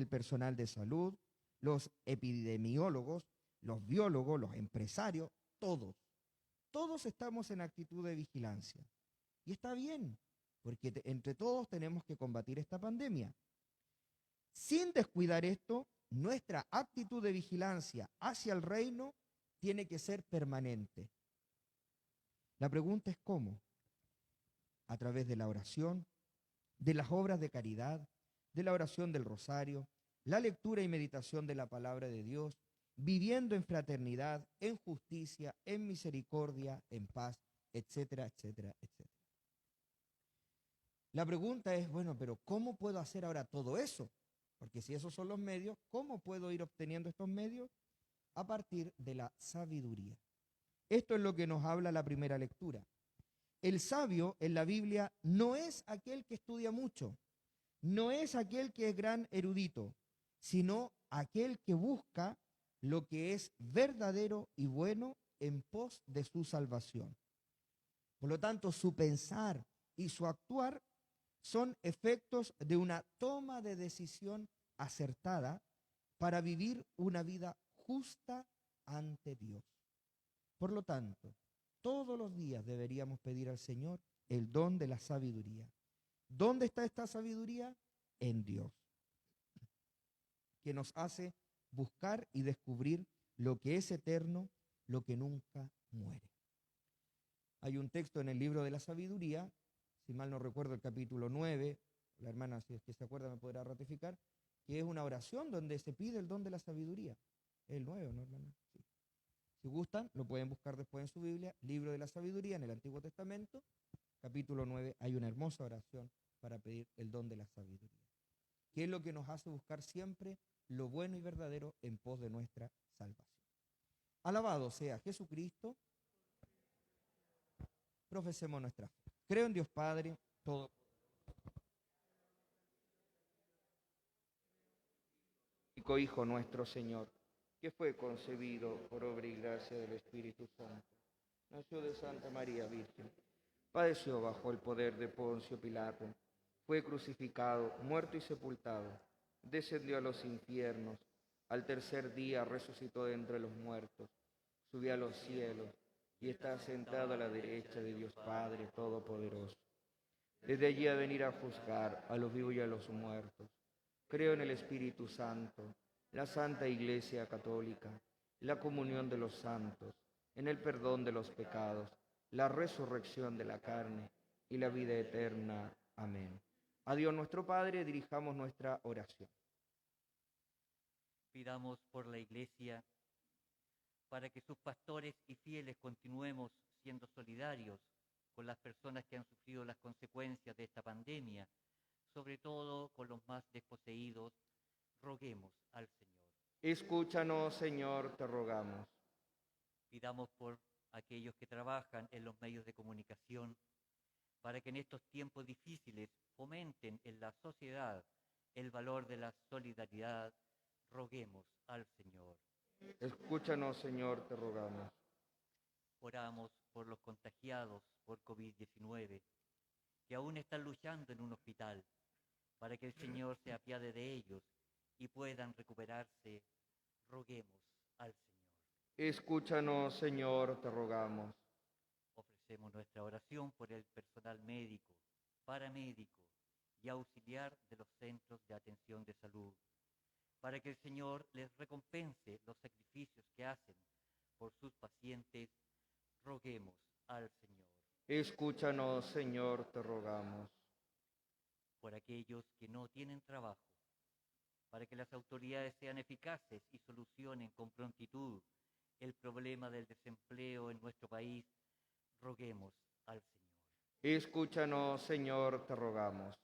personal de salud, los epidemiólogos, los biólogos, los empresarios, todos. Todos estamos en actitud de vigilancia. Y está bien, porque entre todos tenemos que combatir esta pandemia. Sin descuidar esto, nuestra actitud de vigilancia hacia el reino tiene que ser permanente. La pregunta es ¿cómo? A través de la oración, de las obras de caridad, de la oración del rosario, la lectura y meditación de la palabra de Dios, viviendo en fraternidad, en justicia, en misericordia, en paz, etcétera, etcétera, etcétera. La pregunta es, bueno, pero ¿cómo puedo hacer ahora todo eso? Porque si esos son los medios, ¿cómo puedo ir obteniendo estos medios? A partir de la sabiduría. Esto es lo que nos habla la primera lectura. El sabio en la Biblia no es aquel que estudia mucho, no es aquel que es gran erudito, sino aquel que busca lo que es verdadero y bueno en pos de su salvación. Por lo tanto, su pensar y su actuar son efectos de una toma de decisión acertada para vivir una vida justa ante Dios. Por lo tanto, todos los días deberíamos pedir al Señor el don de la sabiduría. ¿Dónde está esta sabiduría? En Dios, que nos hace buscar y descubrir lo que es eterno, lo que nunca muere. Hay un texto en el libro de la sabiduría, si mal no recuerdo el capítulo 9, la hermana, si es que se acuerda, me podrá ratificar, que es una oración donde se pide el don de la sabiduría. Es el 9, ¿no, hermana? Sí. Si gustan, lo pueden buscar después en su Biblia, libro de la sabiduría en el Antiguo Testamento, capítulo 9, hay una hermosa oración para pedir el don de la sabiduría, que es lo que nos hace buscar siempre lo bueno y verdadero en pos de nuestra salvación. Alabado sea Jesucristo. Profesemos nuestra fe. Creo en Dios Padre, todo. Hijo nuestro Señor, que fue concebido por obra y gracia del Espíritu Santo, nació de Santa María Virgen, padeció bajo el poder de Poncio Pilato, fue crucificado, muerto y sepultado, descendió a los infiernos, Al tercer día resucitó de entre los muertos, subió a los cielos y está sentado a la derecha de Dios Padre Todopoderoso. Desde allí a venir a juzgar a los vivos y a los muertos. Creo en el Espíritu Santo, la Santa Iglesia Católica, la comunión de los santos, en el perdón de los pecados, la resurrección de la carne y la vida eterna. Amén. A Dios nuestro Padre dirijamos nuestra oración. Pidamos por la Iglesia para que sus pastores y fieles continuemos siendo solidarios con las personas que han sufrido las consecuencias de esta pandemia, sobre todo con los más desposeídos. Roguemos al Señor. Escúchanos, Señor, te rogamos. Pidamos por aquellos que trabajan en los medios de comunicación, para que en estos tiempos difíciles fomenten en la sociedad el valor de la solidaridad. Roguemos al Señor. Escúchanos, Señor, te rogamos. Oramos por los contagiados por COVID-19, que aún están luchando en un hospital, para que el Señor se apiade de ellos y puedan recuperarse. Roguemos al Señor. Escúchanos, Señor, te rogamos. Ofrecemos nuestra oración por el personal médico, paramédico y auxiliar de los centros de atención de salud, para que el Señor les recompense los sacrificios que hacen por sus pacientes. Roguemos al Señor. Escúchanos, Señor, te rogamos. Por aquellos que no tienen trabajo, para que las autoridades sean eficaces y solucionen con prontitud el problema del desempleo en nuestro país. Roguemos al Señor. Escúchanos, Señor, te rogamos.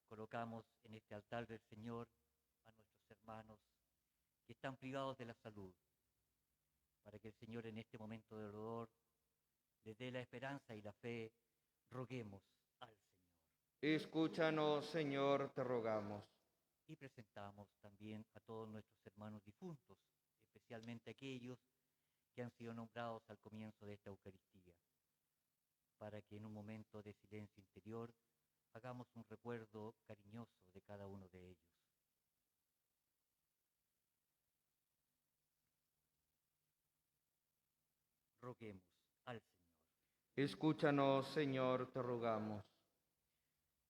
Colocamos en este altar del Señor a nuestros hermanos que están privados de la salud, para que el Señor en este momento de dolor les dé la esperanza y la fe. Roguemos al Señor. Escúchanos, Señor, te rogamos. Y presentamos también a todos nuestros hermanos difuntos, especialmente aquellos que han sido nombrados al comienzo de esta Eucaristía, para que en un momento de silencio interior hagamos un recuerdo cariñoso de cada uno de ellos. Roguemos al Señor. Escúchanos, Señor, te rogamos.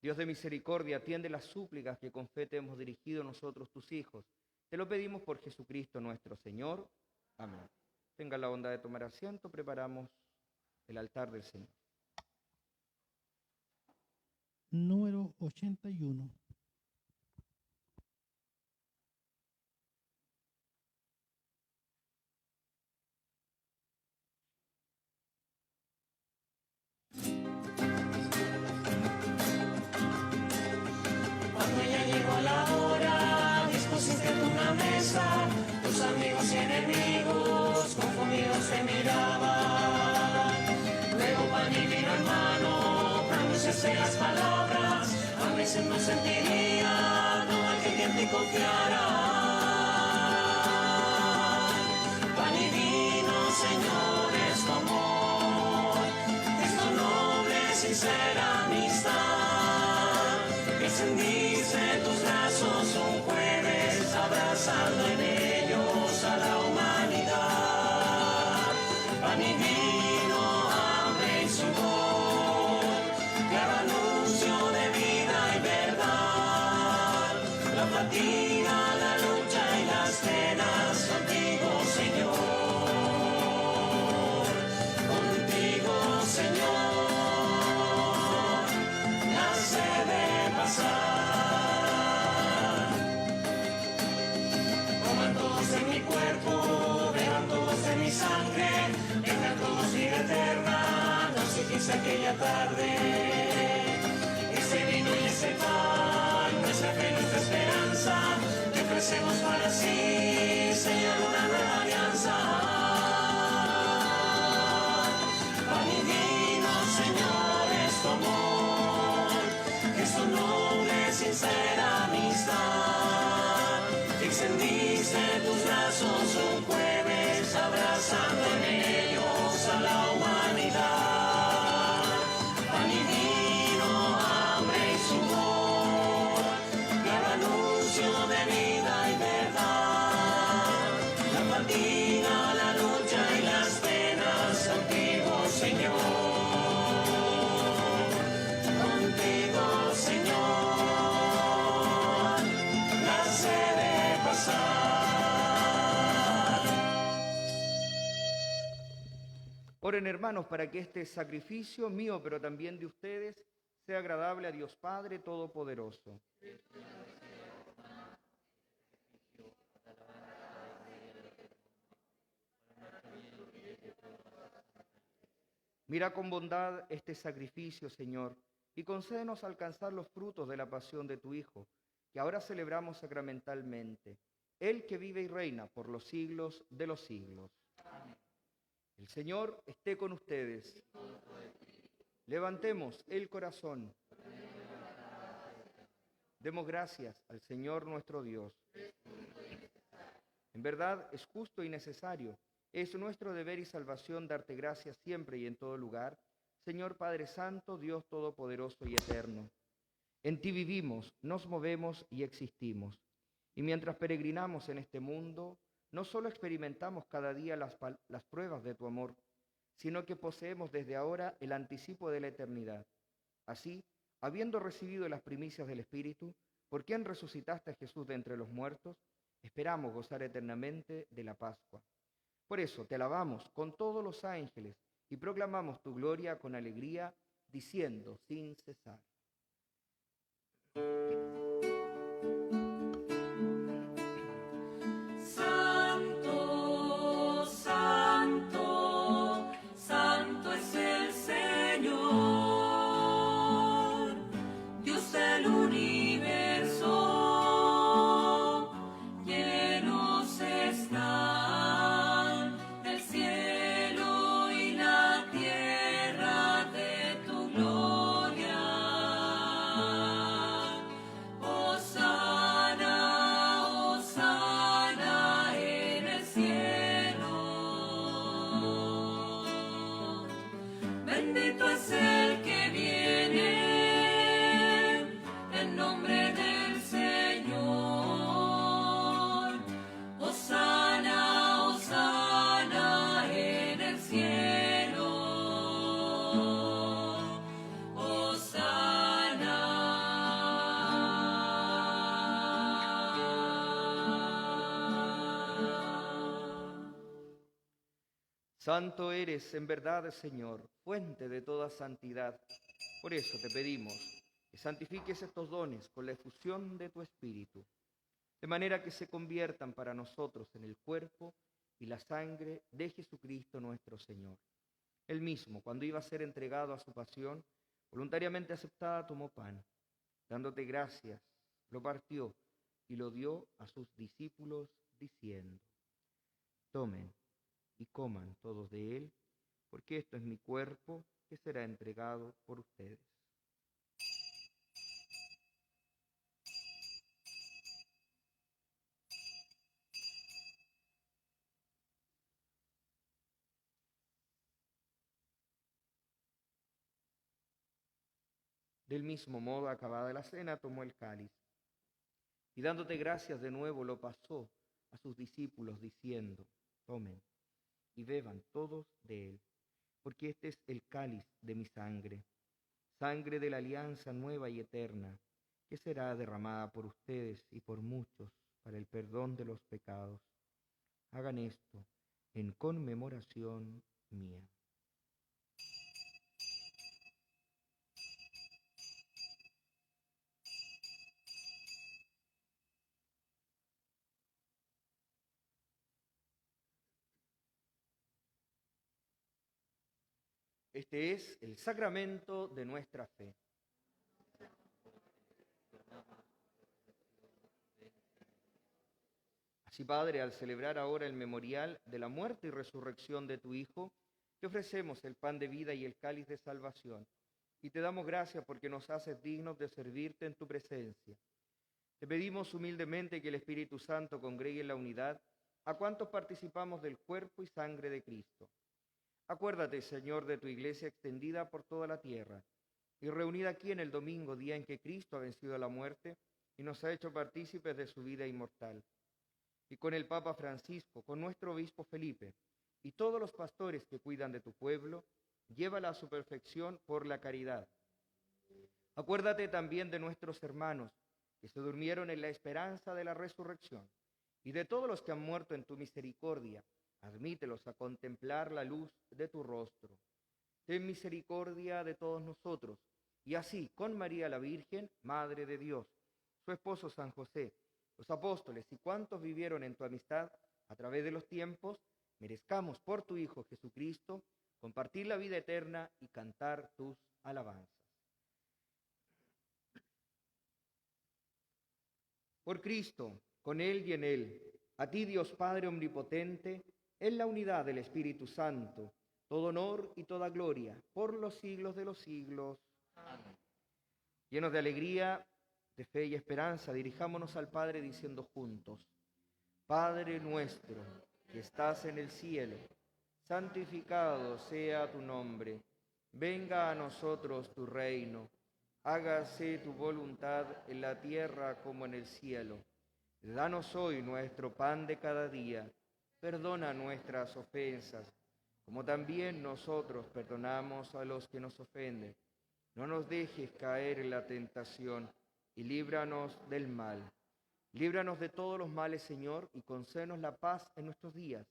Dios de misericordia, atiende las súplicas que con fe te hemos dirigido nosotros, tus hijos. Te lo pedimos por Jesucristo nuestro Señor. Amén. Tenga la bondad de tomar asiento. Preparamos el altar del Señor. Número 81. Cuando ya llegó la hora, dispusiste tú una mesa, tus amigos y enemigos confundidos te miraban. Luego pan y vino en mano, pronunciaste las palabras, a veces no sentiría, no hay que te confiara. Pan y vino, Señor, es tu amor, es tu noble, sincera amistad. Extendiste tus brazos un jueves, abrazando en ellos a la humanidad. Pan y vino, hambre y sudor, claro anuncio de vida y verdad. La fatiga, la lucha y las penas, contigo, Señor. Contigo, Señor, la sed de pasar. Coman todos en mi cuerpo, beban todos de mi sangre, tengan todos vida eterna, nos dijiste aquella tarde. Ese vino y ese pan, nuestra fe, nuestra esperanza, te ofrecemos para sí, sellar una nueva alianza. Pan y vino, Señor, es tu amor, es tu noble, sincera amistad. Extendiste tus brazos un jueves, abrazando en ellos a la humanidad. Pan y vino, hambre y sudor, claro anuncio de vida y verdad. Oren, hermanos, para que este sacrificio mío, pero también de ustedes, sea agradable a Dios Padre Todopoderoso. Mira con bondad este sacrificio, Señor, y concédenos alcanzar los frutos de la pasión de tu Hijo, que ahora celebramos sacramentalmente, Él que vive y reina por los siglos de los siglos. Amén. El Señor esté con ustedes. Levantemos el corazón. Demos gracias al Señor nuestro Dios. En verdad es justo y necesario. Es nuestro deber y salvación darte gracias siempre y en todo lugar, Señor Padre Santo, Dios Todopoderoso y Eterno. En ti vivimos, nos movemos y existimos. Y mientras peregrinamos en este mundo, no solo experimentamos cada día las pruebas de tu amor, sino que poseemos desde ahora el anticipo de la eternidad. Así, habiendo recibido las primicias del Espíritu, por quien resucitaste a Jesús de entre los muertos, esperamos gozar eternamente de la Pascua. Por eso te alabamos con todos los ángeles y proclamamos tu gloria con alegría, diciendo sin cesar. Santo, santo, santo es el Señor, Dios del universo, llenos están el cielo y la tierra de tu gloria. Hosana, hosana en el cielo. Bendito es el que viene en nombre del Señor. Hosana, hosana en el cielo. Hosana. Santo eres en verdad, Señor, fuente de toda santidad. Por eso te pedimos que santifiques estos dones con la efusión de tu Espíritu, de manera que se conviertan para nosotros en el cuerpo y la sangre de Jesucristo nuestro Señor. Él mismo, cuando iba a ser entregado a su pasión, voluntariamente aceptada, tomó pan. Dándote gracias, lo partió y lo dio a sus discípulos, diciendo: tomen y coman todos de él, porque esto es mi cuerpo que será entregado por ustedes. Del mismo modo, acabada la cena, tomó el cáliz y dándote gracias de nuevo lo pasó a sus discípulos, diciendo: tomen y beban todos de él, porque este es el cáliz de mi sangre, sangre de la alianza nueva y eterna, que será derramada por ustedes y por muchos para el perdón de los pecados. Hagan esto en conmemoración mía. Este es el sacramento de nuestra fe. Así, Padre, al celebrar ahora el memorial de la muerte y resurrección de tu Hijo, te ofrecemos el pan de vida y el cáliz de salvación, y te damos gracias porque nos haces dignos de servirte en tu presencia. Te pedimos humildemente que el Espíritu Santo congregue en la unidad a cuantos participamos del cuerpo y sangre de Cristo. Acuérdate, Señor, de tu iglesia extendida por toda la tierra y reunida aquí en el domingo, día en que Cristo ha vencido a la muerte y nos ha hecho partícipes de su vida inmortal. Y con el Papa Francisco, con nuestro obispo Felipe y todos los pastores que cuidan de tu pueblo, llévala a su perfección por la caridad. Acuérdate también de nuestros hermanos que se durmieron en la esperanza de la resurrección y de todos los que han muerto en tu misericordia. Admítelos a contemplar la luz de tu rostro. Ten misericordia de todos nosotros, y así, con María la Virgen, Madre de Dios, su esposo San José, los apóstoles y cuantos vivieron en tu amistad a través de los tiempos, merezcamos por tu Hijo Jesucristo compartir la vida eterna y cantar tus alabanzas. Por Cristo, con Él y en Él, a ti Dios Padre Omnipotente, en la unidad del Espíritu Santo, todo honor y toda gloria, por los siglos de los siglos. Amén. Llenos de alegría, de fe y esperanza, dirijámonos al Padre diciendo juntos: Padre nuestro, que estás en el cielo, santificado sea tu nombre. Venga a nosotros tu reino. Hágase tu voluntad en la tierra como en el cielo. Danos hoy nuestro pan de cada día. Perdona nuestras ofensas, como también nosotros perdonamos a los que nos ofenden. No nos dejes caer en la tentación y líbranos del mal. Líbranos de todos los males, Señor, y concédenos la paz en nuestros días,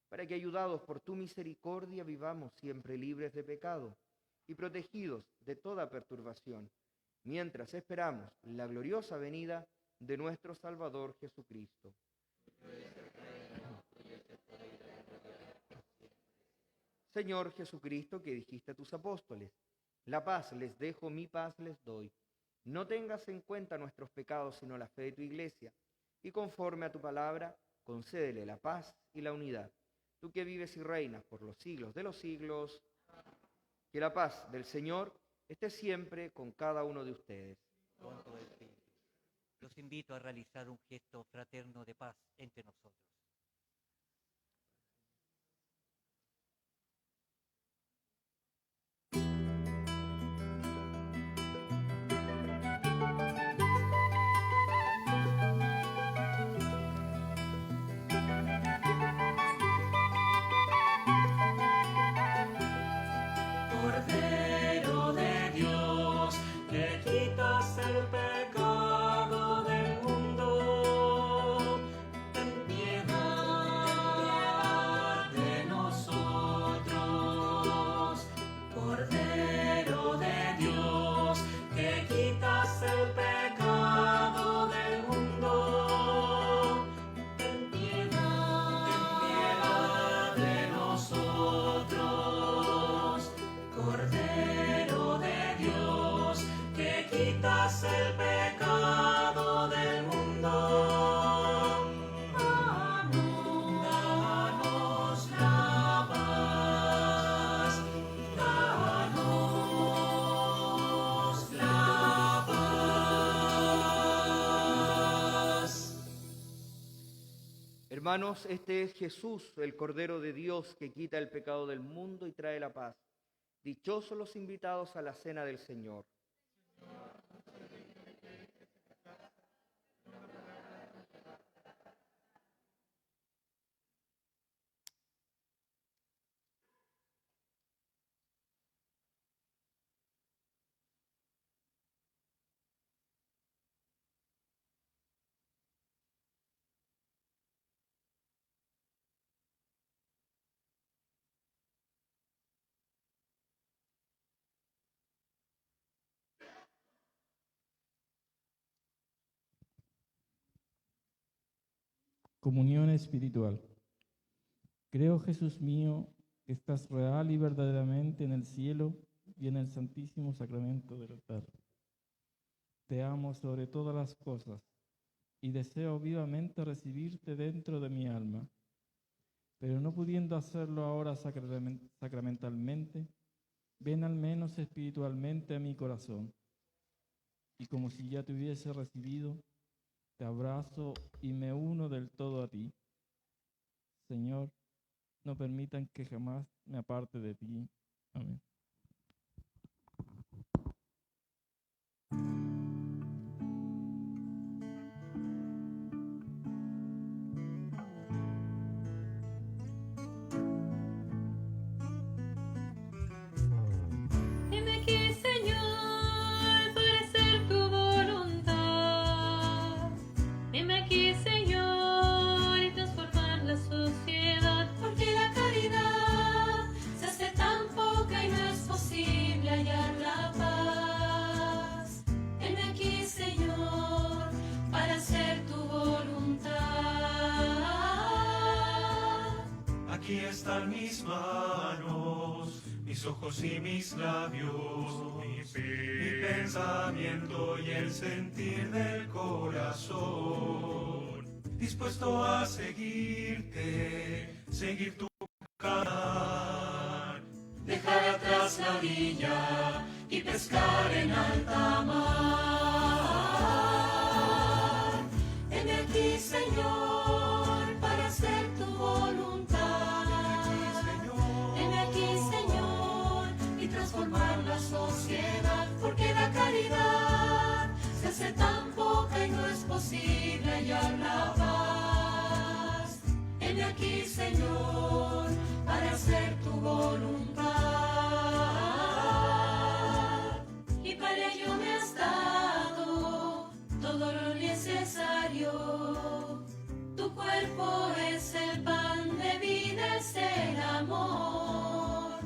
para que, ayudados por tu misericordia, vivamos siempre libres de pecado y protegidos de toda perturbación, mientras esperamos la gloriosa venida de nuestro Salvador Jesucristo. Señor Jesucristo, que dijiste a tus apóstoles: la paz les dejo, mi paz les doy. No tengas en cuenta nuestros pecados, sino la fe de tu Iglesia, y conforme a tu palabra, concédele la paz y la unidad. Tú que vives y reinas por los siglos de los siglos, que la paz del Señor esté siempre con cada uno de ustedes. Con todo el espíritu. Los invito a realizar un gesto fraterno de paz entre nosotros. Cordero de Dios, que quitas el pecado del mundo, ten piedad de nosotros. Cordero de Dios, que quitas el pecado del mundo, ten piedad de nosotros. Cordero de Dios, que quitas el pecado del mundo, danos la paz, danos la paz. Hermanos, este es Jesús, el Cordero de Dios, que quita el pecado del mundo y trae la paz. Dichosos los invitados a la cena del Señor. Comunión espiritual. Creo, Jesús mío, que estás real y verdaderamente en el cielo y en el santísimo sacramento del altar. Te amo sobre todas las cosas y deseo vivamente recibirte dentro de mi alma, pero no pudiendo hacerlo ahora sacramentalmente, ven al menos espiritualmente a mi corazón, y como si ya te hubiese recibido, te abrazo y me uno del todo a ti. Señor, no permitan que jamás me aparte de ti. Amén. Heme aquí, Señor, para hacer tu voluntad. Heme aquí, Señor, y transformar la sociedad. están mis manos, mis ojos y mis labios, mi pensamiento y el sentir del corazón, dispuesto a seguirte, seguir tu canal. Dejar atrás la orilla y pescar en alta mar. Heme aquí, Señor, para hacer tu voluntad. Heme aquí, Señor, y transformar la sociedad, porque la caridad se hace tan poca y no es posible hallar la paz. Heme aquí, Señor, para hacer tu voluntad. Y para ello me has dado todo lo necesario. Tu cuerpo es el pan de vida, es el amor.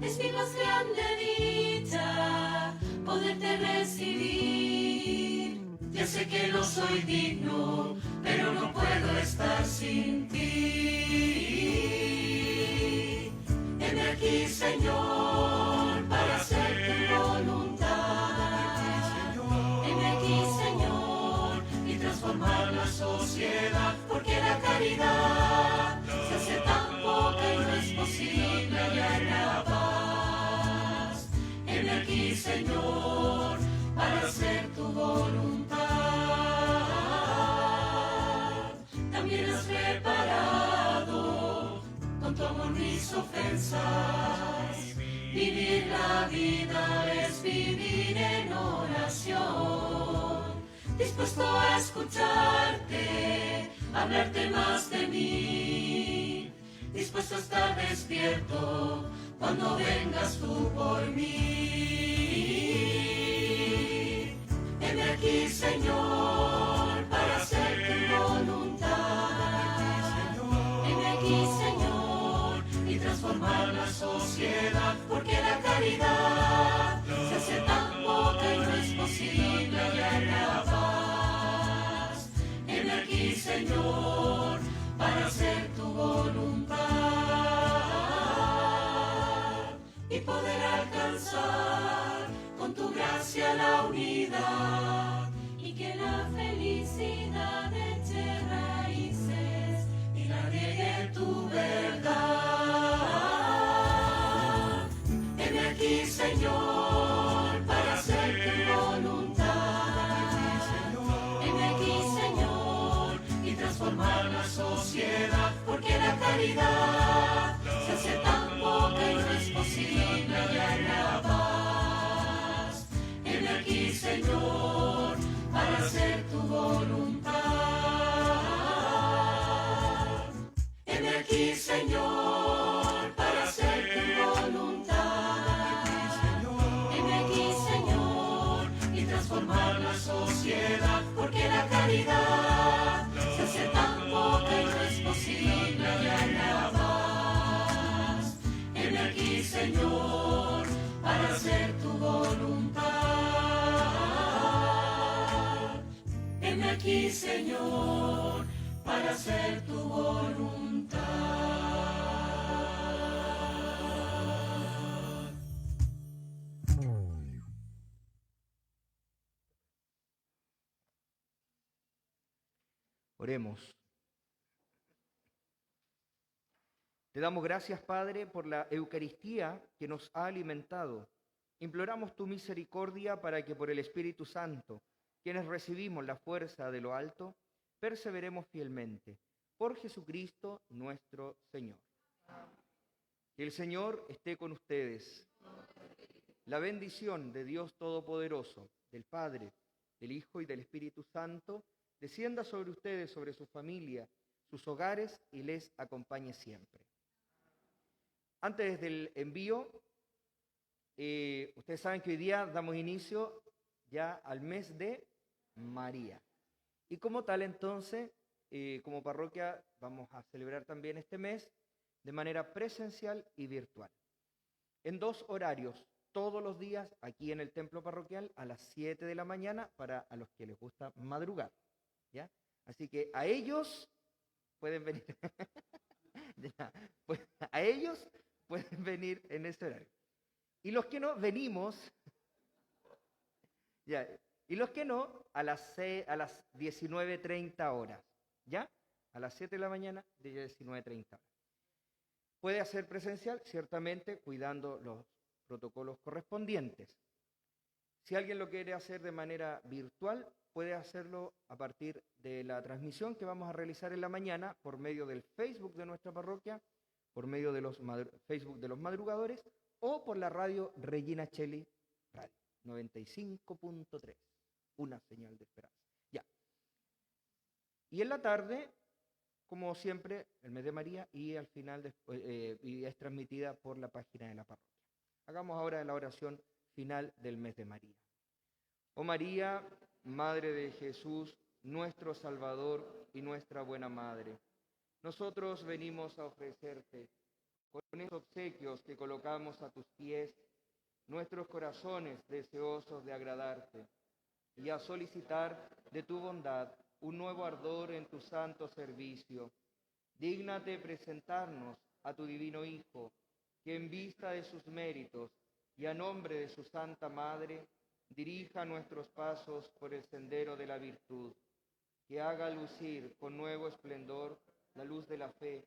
Es mi más grande dicha poderte recibir. Ya sé que no soy digno, pero no puedo estar sin ti. Heme aquí, Señor, para hacer tu voluntad. Heme aquí, Señor, y transformar la sociedad, porque la caridad se hace tan poca y no es posible hallar la paz. Heme aquí, Señor, para hacer tu voluntad. También has reparado con tu amor mis ofensas. Vivir la vida es vivir en oración, dispuesto a escucharte, hablarte más de mí, dispuesto a estar despierto cuando vengas tú por mí. Heme aquí, Señor, para hacer tu voluntad. Heme aquí, Señor, y transformar la sociedad, porque la caridad se hace tan poca y no es posible hallar la paz. Heme aquí, Señor, para hacer tu voluntad y poder alcanzar con tu gracia la unidad, y que la felicidad eche raíces y la riegue tu verdad. Heme aquí, Señor, para hacer tu voluntad. Heme aquí, Señor, y transformar la sociedad, porque la caridad se hace tan poca y no es posible hallar la paz. Heme aquí, Señor, para hacer tu voluntad. Heme aquí, Señor, para hacer tu voluntad. Heme aquí, Señor, y transformar la sociedad, porque la caridad se hace tan poca y no es posible hallar la paz. Heme aquí, Señor, para hacer tu voluntad. Heme aquí, Señor, para hacer tu voluntad. Oremos. Te damos gracias, Padre, por la Eucaristía que nos ha alimentado. Imploramos tu misericordia para que por el Espíritu Santo, quienes recibimos la fuerza de lo alto, perseveremos fielmente. Por Jesucristo nuestro Señor. Que el Señor esté con ustedes. La bendición de Dios Todopoderoso, del Padre, del Hijo y del Espíritu Santo, descienda sobre ustedes, sobre su familia, sus hogares y les acompañe siempre. Antes del envío, ustedes saben que hoy día damos inicio ya al mes de María. Y como tal, entonces, como parroquia, vamos a celebrar también este mes de manera presencial y virtual. En 2 horarios, todos los días, aquí en el templo parroquial, a las 7 de la mañana, para a los que les gusta madrugar, ¿ya? Así que a ellos pueden venir. Ya, pues, a ellos pueden venir en ese horario. Y los que no, venimos, ya, y los que no, a las 19:30 horas, ¿ya? A las 7 de la mañana, de 19:30 horas. Puede hacer presencial, ciertamente, cuidando los protocolos correspondientes. Si alguien lo quiere hacer de manera virtual, puede hacerlo a partir de la transmisión que vamos a realizar en la mañana por medio del Facebook de nuestra parroquia, por medio de los Facebook de los madrugadores o por la radio Regina Cheli Radio 95.3, una señal de esperanza. Ya. Y en la tarde, como siempre, el mes de María y al final y es transmitida por la página de la parroquia. Hagamos ahora la oración final del mes de María. Oh María, Madre de Jesús, nuestro Salvador y nuestra buena Madre, nosotros venimos a ofrecerte con estos obsequios que colocamos a tus pies, nuestros corazones deseosos de agradarte y a solicitar de tu bondad un nuevo ardor en tu santo servicio. Dígnate presentarnos a tu divino Hijo, que en vista de sus méritos y a nombre de su Santa Madre, dirija nuestros pasos por el sendero de la virtud, que haga lucir con nuevo esplendor la luz de la fe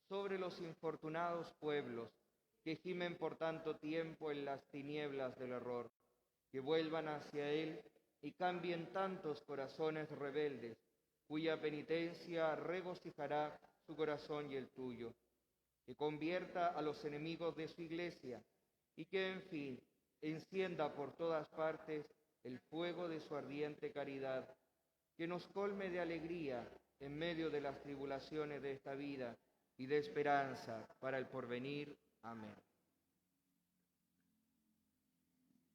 sobre los infortunados pueblos que gimen por tanto tiempo en las tinieblas del error, que vuelvan hacia Él y cambien tantos corazones rebeldes, cuya penitencia regocijará su corazón y el tuyo, que convierta a los enemigos de su iglesia y que, en fin, encienda por todas partes el fuego de su ardiente caridad, que nos colme de alegría en medio de las tribulaciones de esta vida y de esperanza para el porvenir. Amén.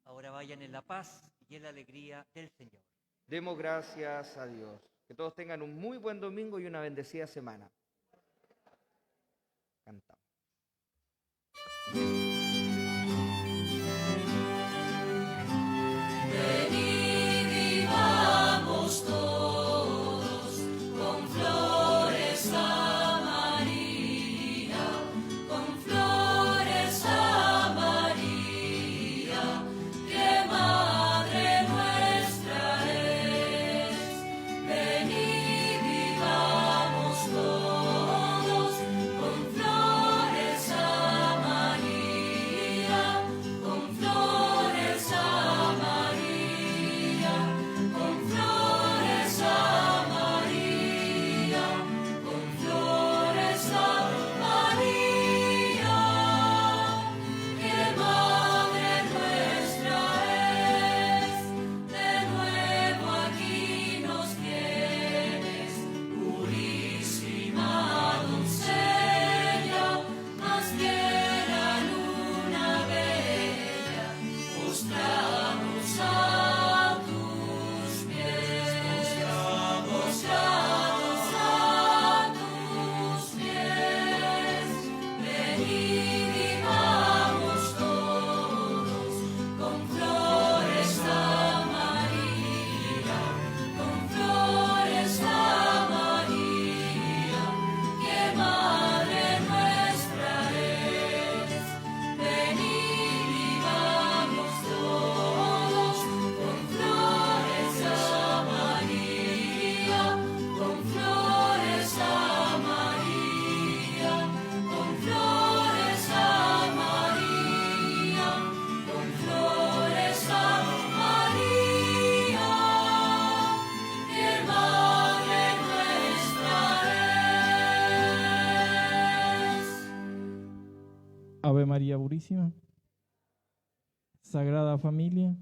Ahora vayan en la paz y en la alegría del Señor. Demos gracias a Dios. Que todos tengan un muy buen domingo y una bendecida semana. Cantamos. Ave María Purísima, Sagrada Familia,